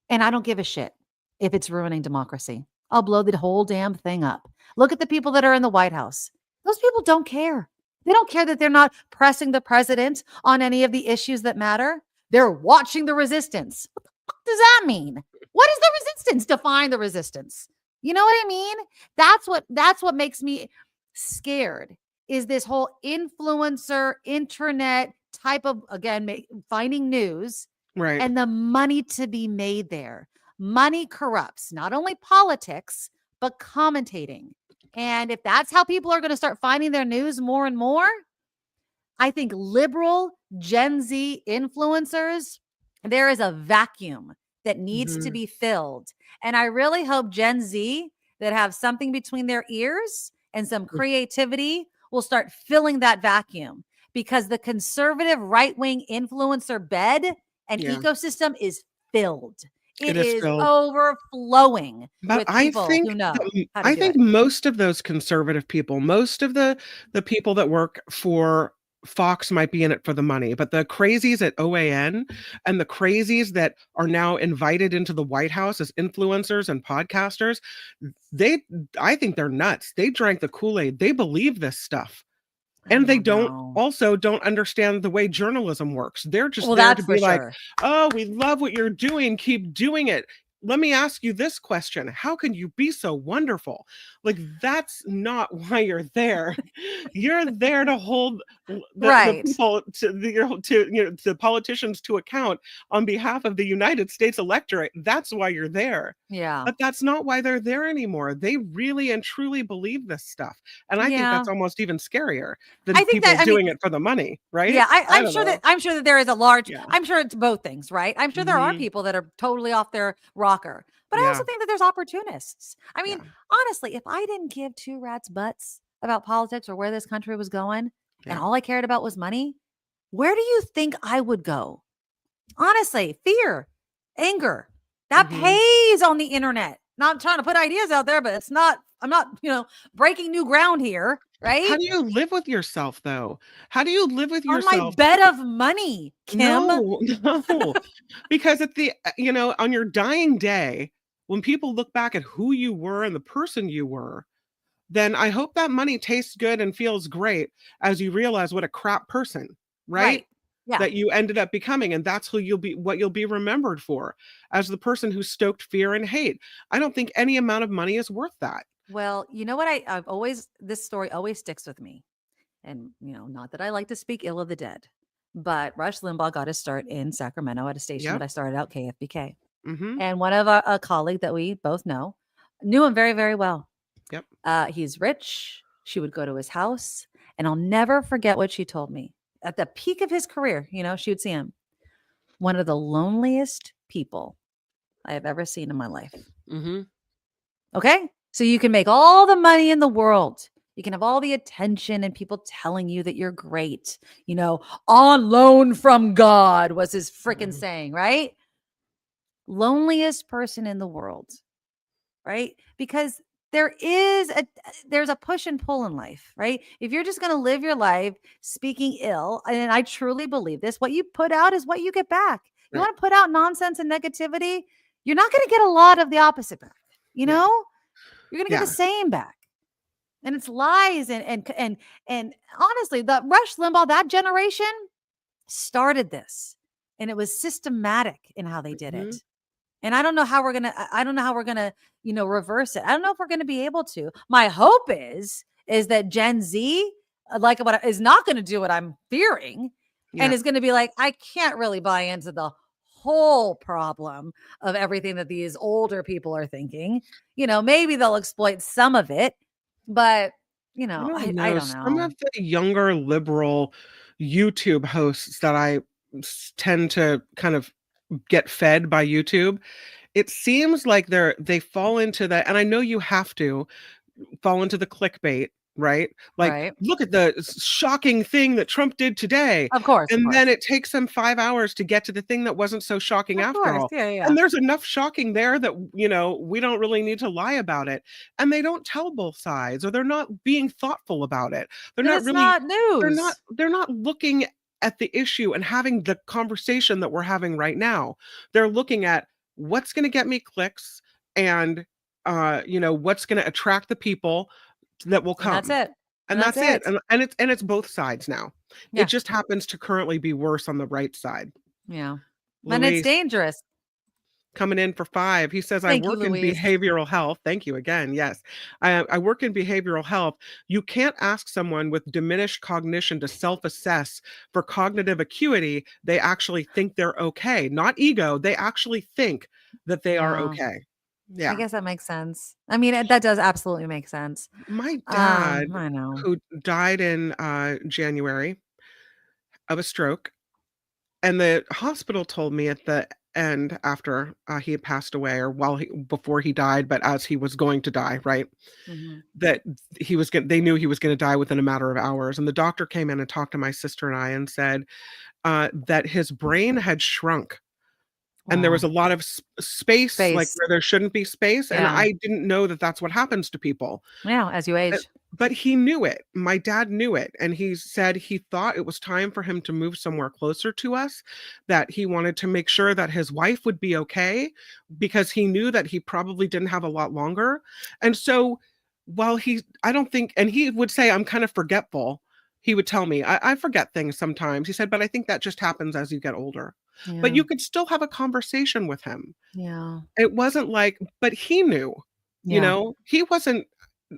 And I don't give a shit if it's ruining democracy. I'll blow the whole damn thing up. Look at the people that are in the White House. Those people don't care. They don't care that they're not pressing the president on any of the issues that matter. They're watching the resistance. What the fuck does that mean? What is the resistance? Define the resistance. You know what I mean? That's what makes me scared, is this whole influencer internet type of, again, finding news, right? And the money to be made there. Money corrupts not only politics, but commentating. And if that's how people are going to start finding their news more and more, I think liberal Gen Z influencers, there is a vacuum that needs to be filled. And I really hope Gen Z that have something between their ears and some creativity will start filling that vacuum, because the conservative right-wing influencer bed and Yeah. ecosystem is filled. It is is filled. overflowing But with I people think who know that- how to I do think it. most of those conservative people, most of the people that work for Fox might be in it for the money, but the crazies at OAN and the crazies that are now invited into the White House as influencers and podcasters, I think they're nuts. They drank the Kool-Aid. They believe this stuff. And they don't understand the way journalism works. They're just Well, there that's to for be like, sure. oh, we love what you're doing. Keep doing it. Let me ask you this question. How can you be so wonderful? Like, that's not why you're there. You're there to hold the Right. people to politicians to account on behalf of the United States electorate. That's why you're there. Yeah. But that's not why they're there anymore. They really and truly believe this stuff. And I think Yeah. that's almost even scarier than I think people that, I doing mean, it for the money, right? yeah, I I'm don't sure know. that there is a large, Yeah. I'm sure it's both things, right? I'm sure there are Mhm. people that are totally off their rocker, but I also Yeah. think that there's opportunists. I mean, Yeah. honestly, if I didn't give two rats butts about politics or where this country was going, and Yeah. all I cared about was money, where do you think I would go? Honestly, fear, anger, that Mhm. pays on the internet. Not trying to put ideas out there, but I'm not, breaking new ground here, How right? do you live with yourself, though? How do you live with On my yourself? bed of money, Kim. No, no. Because at the on your dying day, when people look back at who you were and the person you were, then I hope that money tastes good and feels great as you realize what a crap person, right? Right. Yeah. That you ended up becoming. And that's what you'll be remembered for, as the person who stoked fear and hate. I don't think any amount of money is worth that. Well, you know what? This story always sticks with me. And, not that I like to speak ill of the dead, but Rush Limbaugh got his start in Sacramento at a station that Yep. I started out, KFBK. Mm-hmm. And one of a colleague that we both know knew him very, very well. Yep. He's rich. She would go to his house, and I'll never forget what she told me. At the peak of his career, she would see him. One of the loneliest people I have ever seen in my life. Mm-hmm. Okay? So you can make all the money in the world. You can have all the attention and people telling you that you're great. On loan from God was his freaking saying, right? Loneliest person in the world, right? Because there's a push and pull in life, right? If you're just going to live your life speaking ill, and I truly believe this, what you put out is what you get back. You Right. want to put out nonsense and negativity, you're not going to get a lot of the opposite back. You're going to get the same back. And it's lies and honestly, the Rush Limbaugh, that generation started this, and it was systematic in how they did it. And I don't know how we're gonna reverse it. I don't know if we're gonna be able to. My hope is that Gen Z, is not gonna do what I'm fearing, and is gonna be like, I can't really buy into the whole problem of everything that these older people are thinking. Maybe they'll exploit some of it, but I don't know. Some of the younger liberal YouTube hosts that I tend to kind of get fed by YouTube, it seems like they fall into that, and I know you have to fall into the clickbait, right? Like, Right. look at the shocking thing that Trump did today. Of course. And then it takes them 5 hours to get to the thing that wasn't so shocking after all. Yeah. And there's enough shocking there that, we don't really need to lie about it. And they don't tell both sides, or they're not being thoughtful about it. They're not really, not news. they're not looking at the issue and having the conversation that we're having right now. They're looking at what's going to get me clicks and, what's going to attract the people that will come. And that's it. And that's it. And it's both sides now. Yeah. It just happens to currently be worse on the right side. Yeah. And it's Luis dangerous. coming in for 5. He says, Thank I you, work in Luis. behavioral health. Thank you again. Yes. I work in behavioral health. You can't ask someone with diminished cognition to self-assess for cognitive acuity. They actually think they're okay. Not ego. They actually think that they are okay. Yeah. I guess that makes sense. I mean, that does absolutely make sense. My dad, I know. who died in January of a stroke, and the hospital told me at the end, after he had passed away, or before he died, but as he was going to die, right, that they knew he was going to die within a matter of hours. And the doctor came in and talked to my sister and I and said, that his brain had shrunk. And there was a lot of space, like where there shouldn't be space. And Yeah. I didn't know that that's what happens to people. Yeah, as you age. But he knew it. My dad knew it. And he said he thought it was time for him to move somewhere closer to us, that he wanted to make sure that his wife would be okay, because he knew that he probably didn't have a lot longer. And so while I don't think, and he would say, I'm kind of forgetful. He would tell me, I forget things sometimes. He said, but I think that just happens as you get older. Yeah. But you could still have a conversation with him. Yeah. It wasn't like, but he knew, you know, he wasn't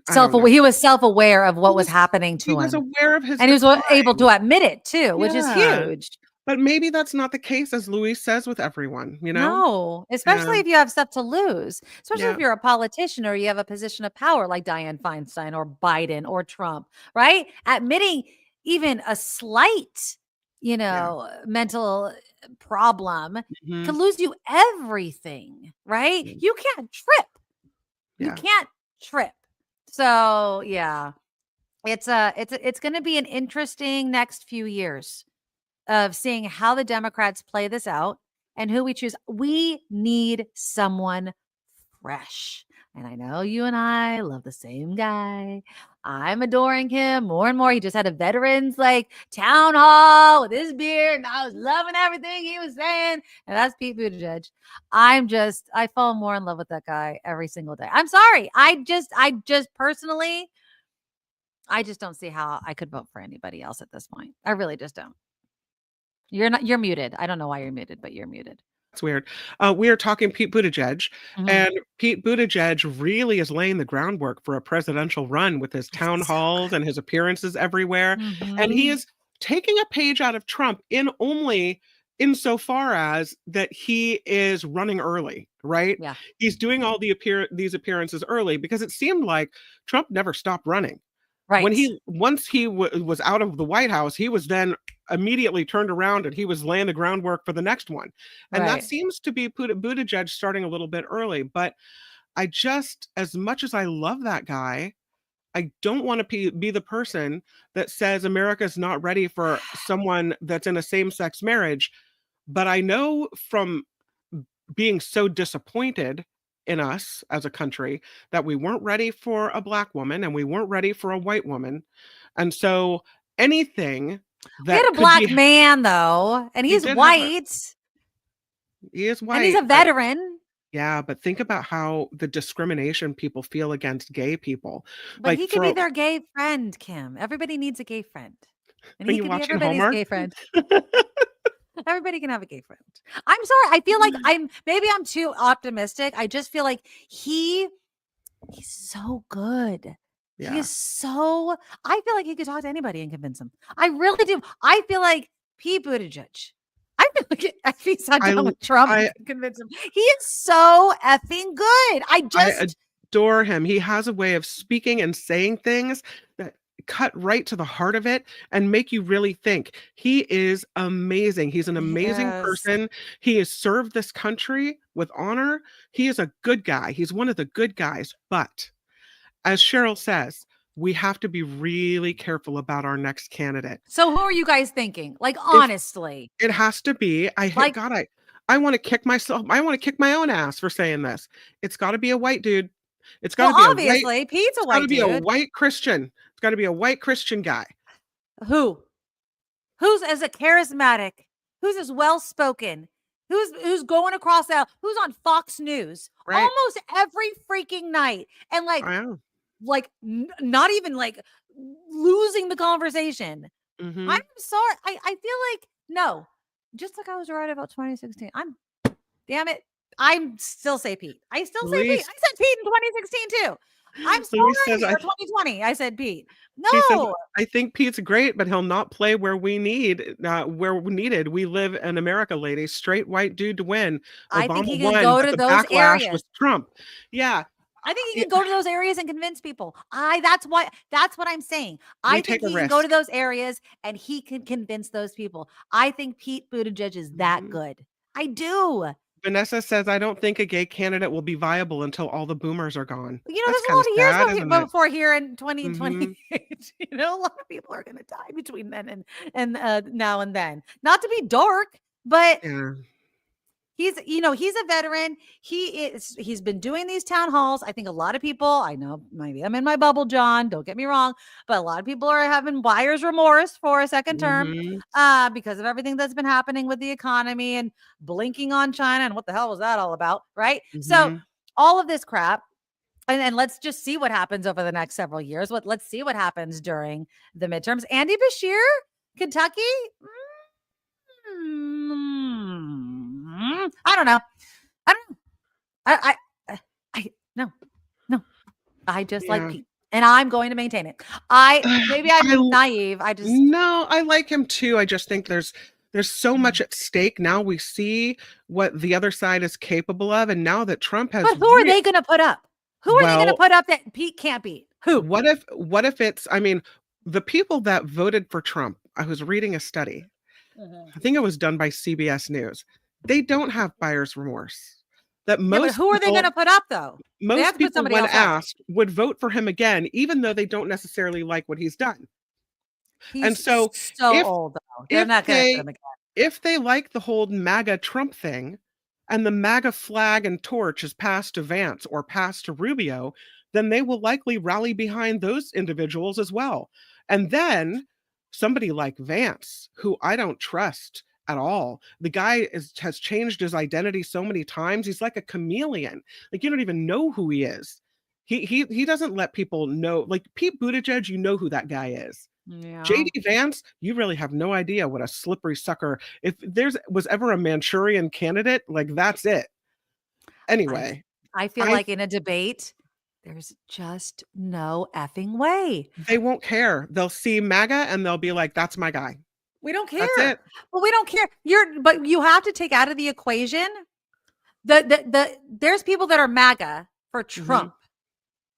he was self-aware of what was happening to him. He was aware of his and he was decline. able to admit it too, which is huge. But maybe that's not the case, as Louise says, with everyone, you know? No, especially if you have stuff to lose, especially if you're a politician or you have a position of power like Dianne Feinstein or Biden or Trump, right? Admitting even a slight, mental problem can lose you everything, right? You can't trip. You can't trip. So yeah, it's going to be an interesting next few years of seeing how the Democrats play this out and who we choose. We need someone fresh. And I know you and I love the same guy. I'm adoring him more and more. He just had a veterans town hall with his beard, and I was loving everything he was saying. And that's Pete Buttigieg. I fall more in love with that guy every single day. I'm sorry. I just personally, I just don't see how I could vote for anybody else at this point. I really just don't. You're muted. I don't know why you're muted, but you're muted. It's weird. We are talking Pete Buttigieg, and Pete Buttigieg really is laying the groundwork for a presidential run with his town halls and his appearances everywhere. And he is taking a page out of Trump in only insofar as that he is running early, right? Yeah. He's doing all these appearances early because it seemed like Trump never stopped running. Right. When once he was out of the White House, he was then immediately turned around and he was laying the groundwork for the next one. And that seems to be Buttigieg starting a little bit early. But I just, as much as I love that guy, I don't want to be the person that says America's not ready for someone that's in a same-sex marriage. But I know from being so disappointed in us as a country that we weren't ready for a Black woman and we weren't ready for a white woman. And so anything that we had a Black man though, and he's white. He is white. And he's a veteran. Yeah, but think about how the discrimination people feel against gay people. But he could be their gay friend, Kim. Everybody needs a gay friend. And he could be everybody's Hallmark? Gay friend. Everybody can have a gay friend. I'm sorry. I feel like maybe I'm too optimistic. I just feel like he's so good. Yeah. I feel like he could talk to anybody and convince them. I really do. I feel like Pete Buttigieg. I feel like if he sat down with Trump and convince him, he is so effing good. I adore him. He has a way of speaking and saying things that cut right to the heart of it and make you really think. He is amazing. He's an amazing person. He has served this country with honor. He is a good guy. He's one of the good guys. But as Cheryl says, we have to be really careful about our next candidate. So who are you guys thinking? Honestly. It has to be. I want to kick myself. I want to kick my own ass for saying this. It's got to be a white dude. It's got to be obviously Pete's a white dude. It's got to be a white Christian. It's got to be a white Christian guy. Who's as a charismatic, who's as well-spoken, who's going across that, who's on Fox News almost every freaking night. And not even losing the conversation. I'm sorry. I feel like, no, just like I was right about 2016. Damn it. I'm still say Pete. I still say Pete. I said Pete in 2016 too. I'm sorry. Or 2020. I said Pete. No. I think Pete's great, but he'll not play where we needed. We live in America, lady. Straight white dude to win. I think he can go to those areas. Was Trump. Yeah. I think he can go to those areas and convince people. That's what I'm saying. I think he can go to those areas and he can convince those people. I think Pete Buttigieg is that good. I do. Vanessa says, I don't think a gay candidate will be viable until all the boomers are gone. You know, That's there's a lot of years sad, isn't it? before here in 2028. Mhm. You know, a lot of people are going to die between then and now and then. Not to be dark, but Yeah. he's a veteran. He's been doing these town halls. I think a lot of people, I know maybe I'm in my bubble, John, don't get me wrong, but a lot of people are having buyer's remorse for a second term Mhm. because of everything that's been happening with the economy and blinking on China and what the hell was that all about, right? So Mhm. all of this crap, and let's just see what happens over the next several years. Let's see what happens during the midterms. Andy Bashir, Kentucky. I don't know. I don't know. No. I just like Yeah. Pete, and I'm going to maintain it. Maybe I'm naive. No, I like him too. I just think there's so much at stake. Now we see what the other side is capable of, and now that Trump has, But who are they going to put up? Who are they going to Well, put up that Pete can't beat? Who? what if it's, I mean, the people that voted for Trump, I was reading a study, I think it was done by CBS News. They don't have buyer's remorse. That Yeah, but most who are they going to put up though? They have most to put people, somebody when else up. asked, would vote for him again, even though they don't necessarily like what he's done. He's And so if old though. They're if not going to they put him again. if they like the whole MAGA Trump thing, and the MAGA flag and torch is passed to Vance or passed to Rubio, then they will likely rally behind those individuals as well. And then somebody like Vance, who I don't trust at all. The guy has changed his identity so many times. He's like a chameleon. Like, you don't even know who he is. He doesn't let people know. Like Pete Buttigieg, you know who that guy is. Yeah. JD Vance, you really have no idea what a slippery sucker. If there's was ever a Manchurian candidate, like that's it. Anyway, I feel like in a debate, there's just no effing way. They won't care. They'll see MAGA and they'll be like, that's my guy. We don't care. That's it. Well, we don't care. But you have to take out of the equation there's people that are MAGA for Trump.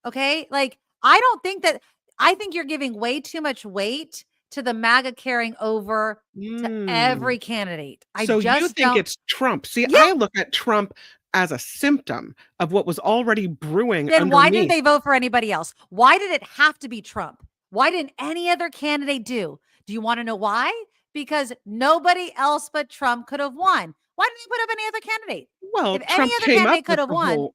Okay? Like, I think you're giving way too much weight to the MAGA carrying over to every candidate. So you think it's Trump. See, Yeah. I look at Trump as a symptom of what was already brewing. Then underneath. why didn't they vote for anybody else? Why did it have to be Trump? Why didn't any other candidate do? Do you want to know why? Because nobody else but Trump could have won. Why didn't they put up any other candidate? Well, If Trump any other came candidate up could with have the won. whole.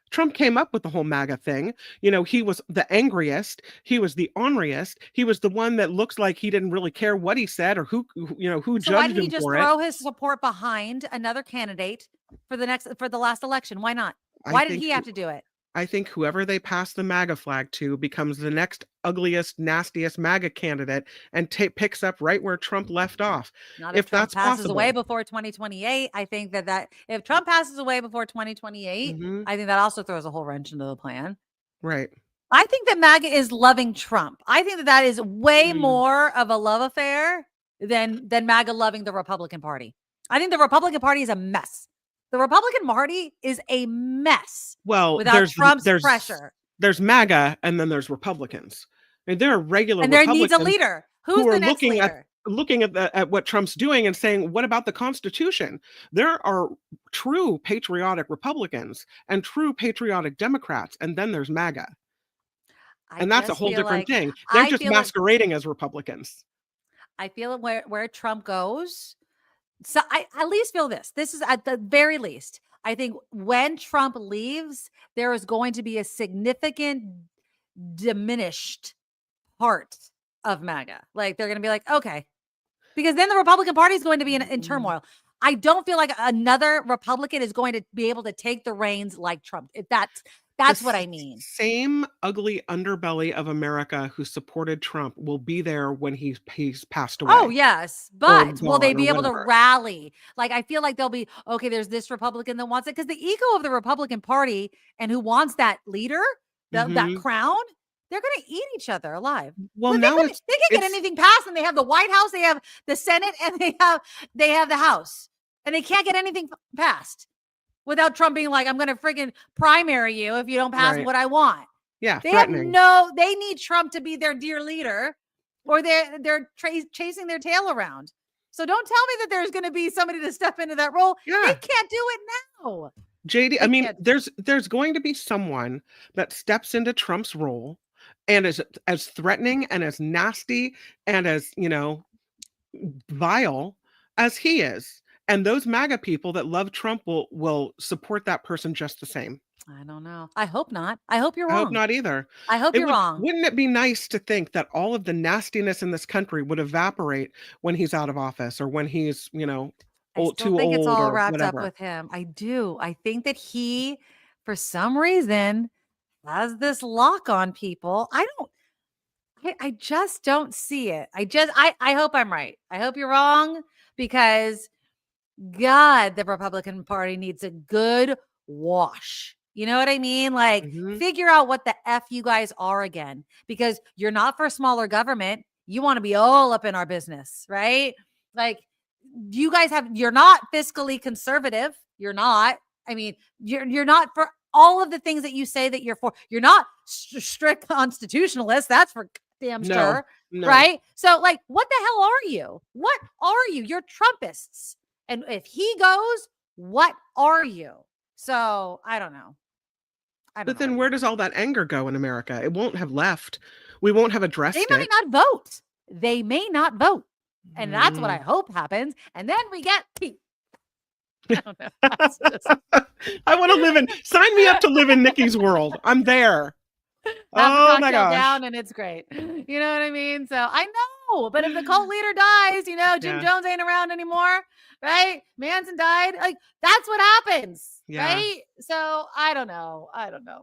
Trump came up with the whole MAGA thing. You know, he was the angriest. He was the orneriest. He was the one that looks like he didn't really care what he said or who So judged why did he him just for throw it. his support behind another candidate for the last election? Why not? I Why did think he have to do it? I think whoever they pass the MAGA flag to becomes the next ugliest, nastiest MAGA candidate and picks up right where Trump left off. Not if Trump that's passes away possible. before 2028. I think that if Trump passes away before 2028, Mhm. I think that also throws a whole wrench into the plan. Right. I think that MAGA is loving Trump. I think that is way Mm. more of a love affair than MAGA loving the Republican Party. I think the Republican Party is a mess. The Republican Party is a mess Well, without Trump's pressure. There's MAGA and then there's Republicans. And there are regular And there Republicans needs a leader. Who's who are the next looking leader? at what Trump's doing and saying, what about the Constitution? There are true patriotic Republicans and true patriotic Democrats, and then there's MAGA. And that's a whole different thing. They're just masquerading as Republicans. I feel where Trump goes. So I at least feel this. This is at the very least. I think when Trump leaves, there is going to be a significant diminished part of MAGA. Like they're going to be like, okay, because then the Republican Party is going to be in turmoil. I don't feel like another Republican is going to be able to take the reins like Trump. If that's what I mean. Same ugly underbelly of America who supported Trump will be there when he's passed away. Oh, yes. But will they gone be or able to whatever. rally? Like, I feel like they'll be, okay, there's this Republican that wants it. Because the ego of the Republican Party and who wants that leader, that crown, they're going to eat each other alive. Well, But now they can't get anything passed, and they have the White House, they have the Senate, and they have the House. And they can't get anything passed without Trump being like, I'm going to freaking primary you if you don't pass Right. what I want. Yeah, They threatening. they need Trump to be their dear leader, or they're chasing their tail around. So don't tell me that there's going to be somebody to step into that role. Yeah. They can't do it now. JD, I They mean, can't. there's going to be someone that steps into Trump's role and is as threatening and as nasty and as, vile as he is. And those MAGA people that love Trump will support that person just the same. I don't know. I hope not. I hope you're I wrong. hope not either. I hope you're wrong. Wouldn't it be nice to think that all of the nastiness in this country would evaporate when he's out of office or when he's, I old, still too think it's old all or wrapped whatever? up with him. I do. I think that he, for some reason, has this lock on people. I just don't see it. I hope I'm right. I hope you're wrong, because God, the Republican Party needs a good wash. You know what I mean? Like, Mhm. figure out what the F you guys are again, because you're not for smaller government. You want to be all up in our business, right? Like, you're not fiscally conservative. You're not. I mean, you're not for all of the things that you say that you're for. You're not strict constitutionalists. That's for damn No, sure. no. Right? So, like, what the hell are you? What are you? You're Trumpists. And if he goes, what are you? So I don't know. But then where does all that anger go in America? It won't have left. We won't have addressed They it. might not vote. They may not vote. And that's what I Mm. hope happens. And then we get peace. I don't know. That's just- I want to sign me up to live in Nikki's world. I'm there. Have Oh the my cocktail gosh. down and it's great. You know what I mean? So I know, but if the cult leader dies, Jim Yeah. Jones ain't around anymore, right? Manson died. Like, that's what happens, Yeah. right? So I don't know.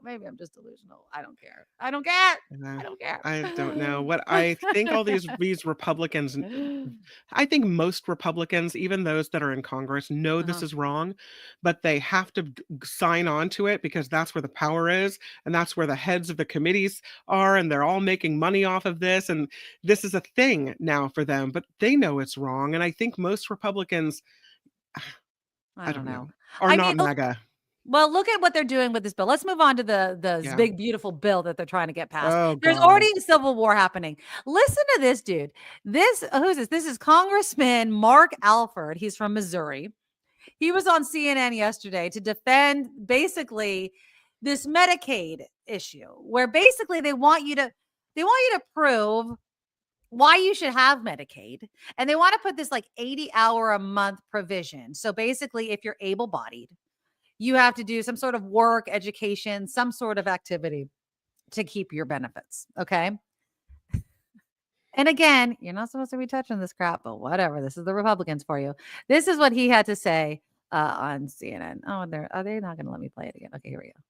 Maybe I'm just delusional. I don't care. I don't care. Yeah. I don't care. I don't know what I think. All these Republicans, I think most Republicans, even those that are in Congress, know this is wrong, but they have to sign on to it because that's where the power is, and that's where the heads of the committees are, and they're all making money off of this, and this is a thing now for them. But they know it's wrong, and I think most Republicans, I don't know. are not MAGA. Well, look at what they're doing with this bill. Let's move on to the Yeah. big, beautiful bill that they're trying to get passed. Oh, There's God. already a civil war happening. Listen to this dude. Who's this? This is Congressman Mark Alford. He's from Missouri. He was on CNN yesterday to defend basically this Medicaid issue, where basically they want you to prove why you should have Medicaid. And they want to put this like 80-hour a month provision. So basically, if you're able-bodied, you have to do some sort of work, education, some sort of activity to keep your benefits. Okay. And again, you're not supposed to be touching this crap, but whatever. This is the Republicans for you. This is what he had to say on CNN. Oh, are they not going to let me play it again? Okay, here we go.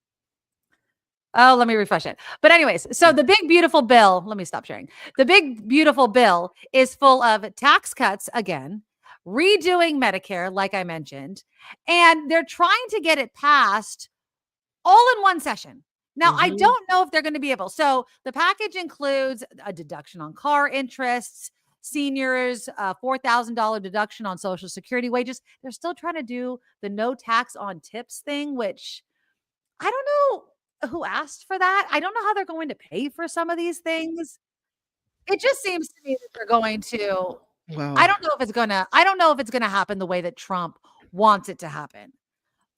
Oh, let me refresh it. But anyways, so the big, beautiful bill, let me stop sharing. The big, beautiful bill is full of tax cuts again, redoing Medicare, like I mentioned, and they're trying to get it passed all in one session. Now, I don't know if they're going to be able. So the package includes a deduction on car interests, seniors, $4,000 deduction on Social Security wages. They're still trying to do the no tax on tips thing, which I don't know who asked for that. I don't know how they're going to pay for some of these things. It just seems to me that they're going to. Well, I don't know if it's gonna happen the way that Trump wants it to happen.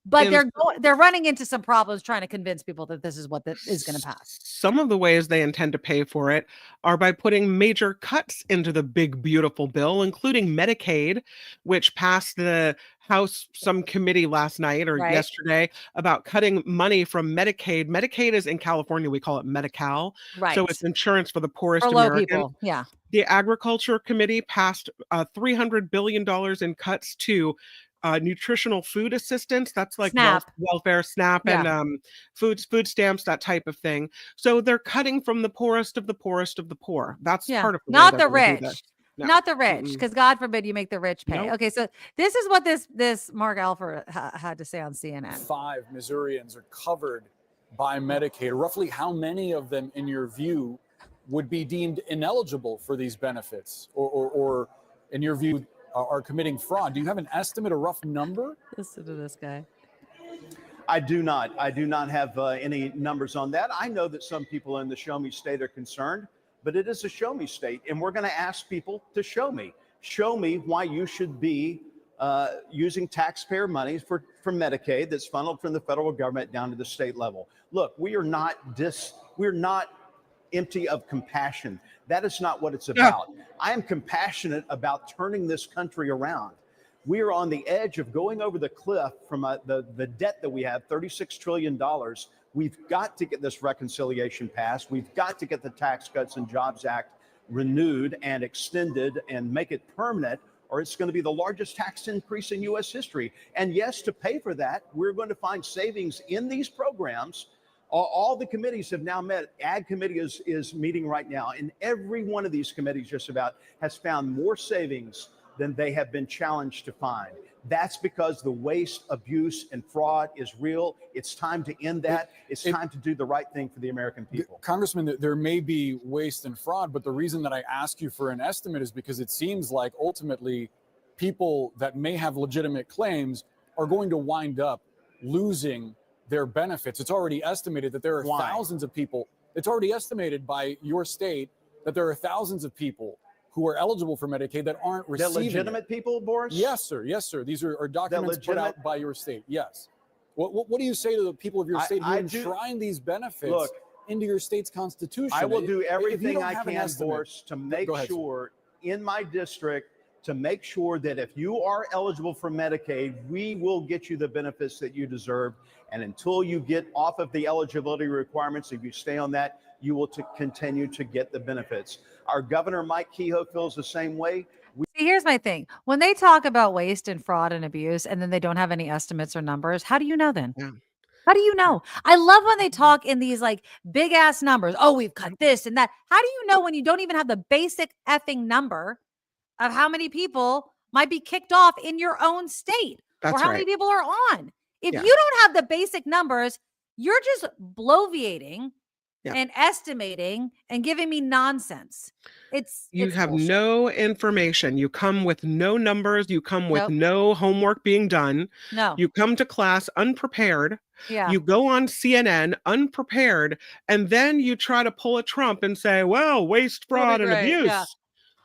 But they're running into some problems trying to convince people that this is what is going to pass. Some of the ways they intend to pay for it are by putting major cuts into the big, beautiful bill, including Medicaid, which passed the House, some committee last night or yesterday about cutting money from Medicaid. Medicaid is in California. We call it Medi-Cal. Right. So it's insurance for the poorest For low Americans. people. Yeah. The Agriculture Committee passed $300 billion in cuts to nutritional food assistance. That's like welfare, SNAP, and food stamps, that type of thing. So they're cutting from the poorest of the poorest of the poor. That's part of not the rich. No. Not the rich, because God forbid you make the rich pay. Nope. Okay, so this is what this Mark Alford had to say on CNN. 5 Missourians are covered by Medicaid. Roughly how many of them, in your view, would be deemed ineligible for these benefits, or in your view, are committing fraud? Do you have an estimate, a rough number? Listen to this guy. I do not have any numbers on that. I know that some people in the show me state are concerned, but it is a show me state, and we're going to ask people to show me. Show me why you should be using taxpayer money for Medicaid that's funneled from the federal government down to the state level. Look, we're not empty of compassion. That is not what it's about. I am compassionate about turning this country around. We are on the edge of going over the cliff from the debt that we have, $36 trillion. We've got to get this reconciliation passed. We've got to get the Tax Cuts and Jobs Act renewed and extended and make it permanent, or it's going to be the largest tax increase in U.S. history. And yes, to pay for that, we're going to find savings in these programs. All the committees have now met. Ag committee is meeting right now, and every one of these committees just about has found more savings than they have been challenged to find. That's because the waste, abuse, and fraud is real. It's time to end that. It's time to do the right thing for the American people. Congressman, there may be waste and fraud, but the reason that I ask you for an estimate is because it seems like ultimately people that may have legitimate claims are going to wind up losing their benefits. It's already estimated that there are thousands of people. It's already estimated by your state that there are thousands of people who are eligible for Medicaid that aren't receiving The legitimate people, Boris? Yes, sir. Yes, sir. These are documents put out by your state. Yes. What do you say to the people of your state who enshrine these benefits into your state's constitution? I will do everything I can, Boris, to make sure in my district, to make sure that if you are eligible for Medicaid, we will get you the benefits that you deserve. And until you get off of the eligibility requirements, if you stay on that, you will continue to get the benefits. Our governor, Mike Kehoe, feels the same way. See, here's my thing. When they talk about waste and fraud and abuse, and then they don't have any estimates or numbers, how do you know then? Yeah. How do you know? I love when they talk in these like big ass numbers. Oh, we've cut this and that. How do you know when you don't even have the basic effing number of how many people might be kicked off in your own state or how many people are on? If you don't have the basic numbers, you're just bloviating and estimating and giving me nonsense. You it's have bullshit. No information. You come with no numbers. You come with no homework being done. No. You come to class unprepared. Yeah. You go on CNN unprepared, and then you try to pull a Trump and say, well, waste, fraud, and abuse. Yeah.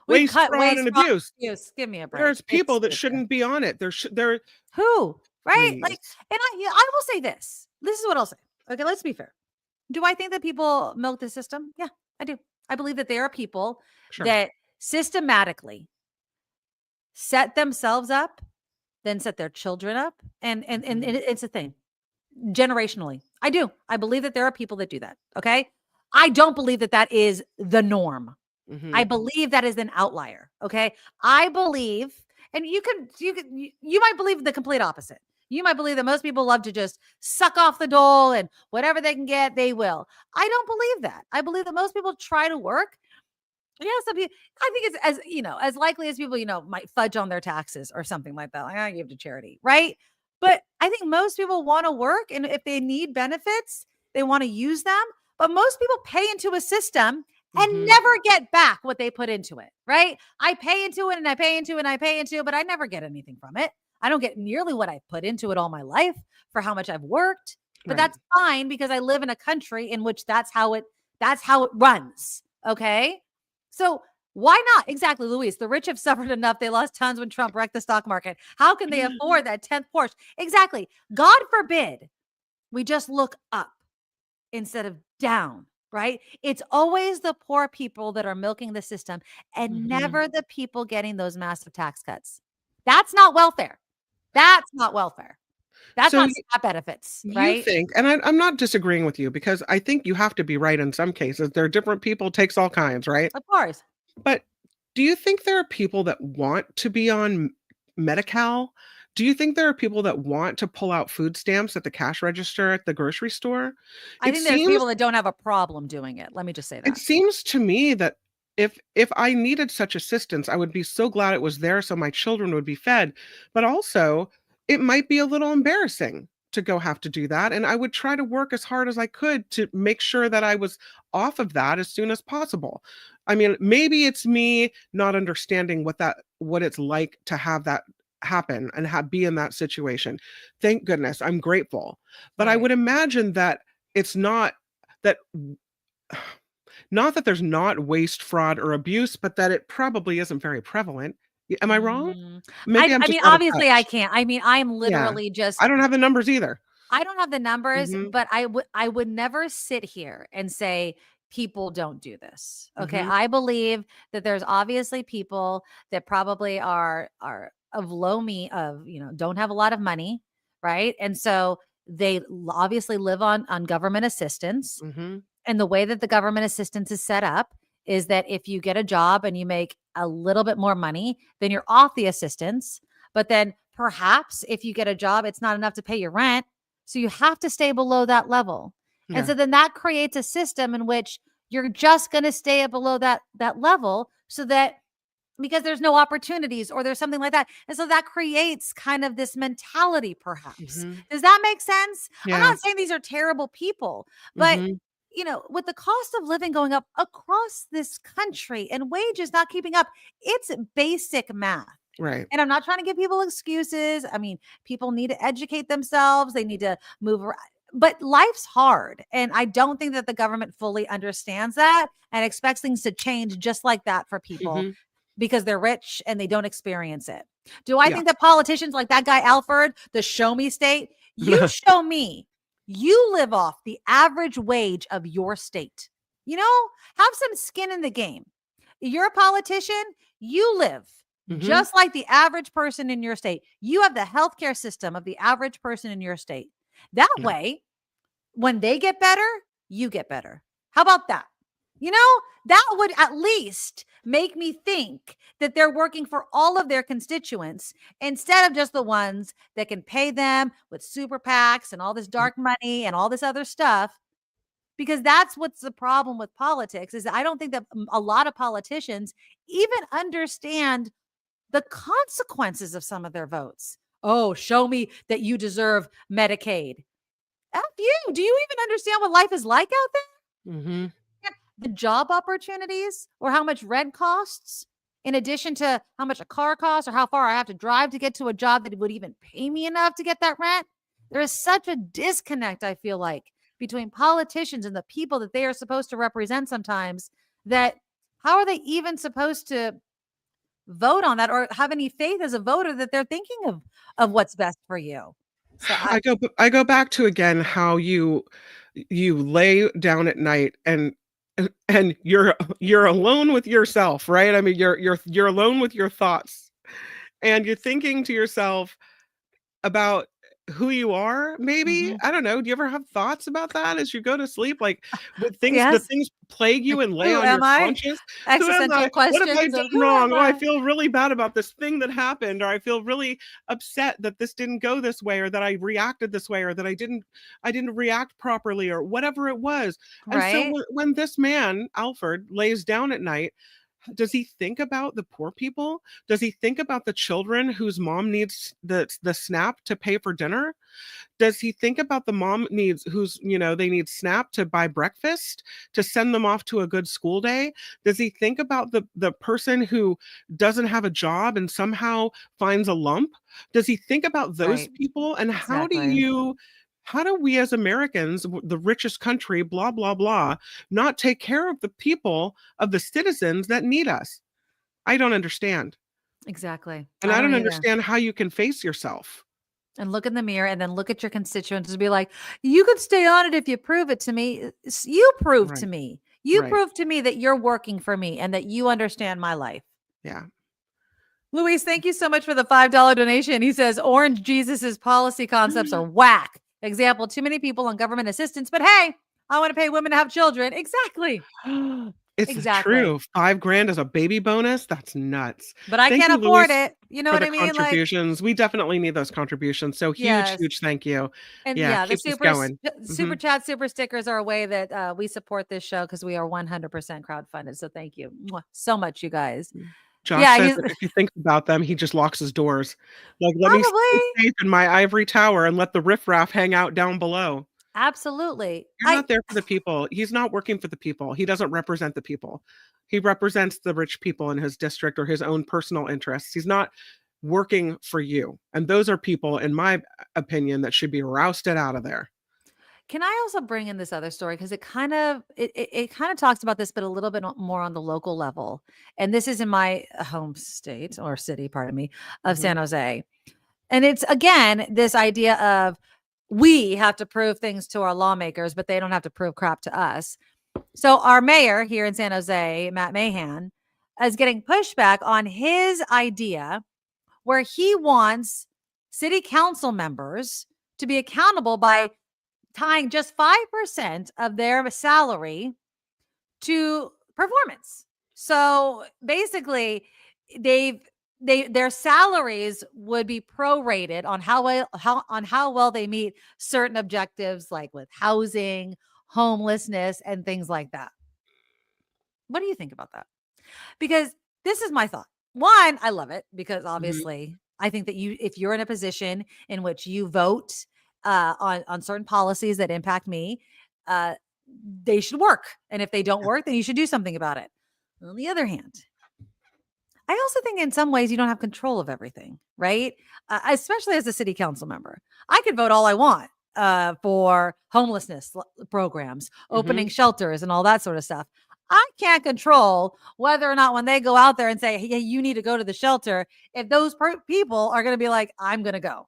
Waste, fraud, and abuse. Give me a break. There's people that shouldn't be on it. There. Who? Right? Please. Like, and I will say this. This is what I'll say. Okay, let's be fair. Do I think that people milk the system? Yeah, I do. I believe that there are people that systematically set themselves up, then set their children up, and it's a thing. Generationally. I do. I believe that there are people that do that. Okay. I don't believe that that is the norm. I believe that is an outlier. Okay. I believe, and you might believe the complete opposite. You might believe that most people love to just suck off the dole and whatever they can get, they will. I don't believe that. I believe that most people try to work. Yeah, some people, I think it's as likely as people, might fudge on their taxes or something like that. Like, I give to charity, right? But I think most people want to work, and if they need benefits, they want to use them. But most people pay into a system and never get back what they put into it, right? I pay into it and I pay into it and I pay into it, but I never get anything from it. I don't get nearly what I've put into it all my life for how much I've worked, but that's fine because I live in a country in which that's how it runs. Okay. So why not? Exactly, Luis. The rich have suffered enough. They lost tons when Trump wrecked the stock market. How can they afford that 10th Porsche? Exactly. God forbid we just look up instead of down, right? It's always the poor people that are milking the system and never the people getting those massive tax cuts. That's not welfare. That's not welfare. That's not SNAP benefits, right? You think, and I'm not disagreeing with you because I think you have to be right in some cases. There are different people, takes all kinds, right? Of course. But do you think there are people that want to be on Medi-Cal? Do you think there are people that want to pull out food stamps at the cash register at the grocery store? I think there's people that don't have a problem doing it. Let me just say that. It seems to me that if I needed such assistance, I would be so glad it was there so my children would be fed. But also, it might be a little embarrassing to go have to do that. And I would try to work as hard as I could to make sure that I was off of that as soon as possible. I mean, maybe it's me not understanding what it's like to have that happen and be in that situation. Thank goodness. I'm grateful. But I would imagine that it's not that there's not waste, fraud, or abuse, but that it probably isn't very prevalent. Am I wrong? Mm. Maybe I'm I just mean, out of obviously I touch. can't. I mean, I'm Yeah. literally just I don't have the numbers either. I don't have the numbers, Mhm. but I would never sit here and say people don't do this. Okay? Mhm. I believe that there's obviously people that probably are of low don't have a lot of money, right? And so they obviously live on government assistance. Mhm. And the way that the government assistance is set up is that if you get a job and you make a little bit more money, then you're off the assistance. But then perhaps if you get a job, it's not enough to pay your rent. So you have to stay below that level. And Yeah. so then that creates a system in which you're just going to stay below that level so that because there's no opportunities or there's something like that. And so that creates kind of this mentality perhaps. Mhm. Does that make sense? I'm Yeah. not saying these are terrible people, but Mhm. with the cost of living going up across this country and wages not keeping up, it's basic math. Right. And I'm not trying to give people excuses. I mean, people need to educate themselves. They need to move around. But life's hard. And I don't think that the government fully understands that and expects things to change just like that for people Mhm. because they're rich and they don't experience it. Do I Yeah. think that politicians like that guy Alford, the show me state, you show me you live off the average wage of your state. Have some skin in the game. You're a politician, you live Mhm. just like the average person in your state. You have the healthcare system of the average person in your state. That Yeah. way, when they get better, you get better. How about that? That would at least make me think that they're working for all of their constituents instead of just the ones that can pay them with super PACs and all this dark money and all this other stuff. Because that's what's the problem with politics is I don't think that a lot of politicians even understand the consequences of some of their votes. Oh, show me that you deserve Medicaid. F you. Do you even understand what life is like out there? Mhm. The job opportunities or how much rent costs, in addition to how much a car costs or how far I have to drive to get to a job that would even pay me enough to get that rent. There is such a disconnect, I feel like, between politicians and the people that they are supposed to represent sometimes that how are they even supposed to vote on that or have any faith as a voter that they're thinking of what's best for you? So I go back to again how you lay down at night and you're alone with yourself, right? I mean, you're alone with your thoughts, and you're thinking to yourself about who you are, maybe? Mhm. I don't know. Do you ever have thoughts about that as you go to sleep? Like, the Yes. things plague you Like, and lay who on your am I? conscience? Who am Existential I? What have I questions done of who wrong? am Oh, I I? feel really bad about this thing that happened, or I feel really upset that this didn't go this way, or that I reacted this way, or that I didn't react properly, or whatever it was. And so Right? when this man, Alfred, lays down at night, does he think about the poor people? Does he think about the children whose mom needs the SNAP to pay for dinner? Does he think about the mom needs they need SNAP to buy breakfast, to send them off to a good school day? Does he think about the person who doesn't have a job and somehow finds a lump? Does he think about those Right. people? And Exactly. how do we as Americans, the richest country, blah, blah, blah, not take care of the people, of the citizens that need us? I don't understand. Exactly. And I I don't don't either. understand how you can face yourself. And look in the mirror and then look at your constituents and be like, you could stay on it if you prove it to me. You prove to Right. me. You Right. prove to me that you're working for me and that you understand my life. Yeah. Luis, thank you so much for the $5 donation. He says Orange Jesus's policy concepts are whack. Example, too many people on government assistance, but hey, I want to pay women to have children. Exactly. It's Exactly. true. 5 grand as a baby bonus? That's nuts. But I Thank can't you, afford Luis, it. You know for what the I mean? Like, contributions. We definitely need those contributions. So huge, yes. huge thank you. And Yeah, yeah, the keeps us going. super Mhm. chat, super stickers are a way that we support this show because we are 100% crowdfunded. So thank you so much, you guys. Josh Yeah, says he's that if he thinks about them, he just locks his doors. Like, let me stay probably safe in my ivory tower and let the riffraff hang out down below. absolutely. You're not there for the people. He's not working for the people. He doesn't represent the people. He represents the rich people in his district or his own personal interests. He's not working for you. And those are people, in my opinion, that should be rousted out of there. Can I also bring in this other story? Because it kind of talks about this, but a little bit more on the local level. And this is in my home state or city, pardon me, of San Jose. And it's again this idea of we have to prove things to our lawmakers, but they don't have to prove crap to us. So our mayor here in San Jose, Matt Mahan, is getting pushback on his idea where he wants city council members to be accountable by tying just 5% of their salary to performance. So basically, their salaries would be prorated on how well they meet certain objectives, like with housing, homelessness, and things like that. What do you think about that? Because this is my thought. One, I love it because obviously I think that if you're in a position in which you vote on certain policies that impact me, they should work. And if they don't work, then you should do something about it. On the other hand, I also think in some ways you don't have control of everything, right? Especially as a city council member. I could vote all I want for homelessness programs, opening shelters and all that sort of stuff. I can't control whether or not when they go out there and say, hey, you need to go to the shelter, if those people are going to be like, I'm going to go.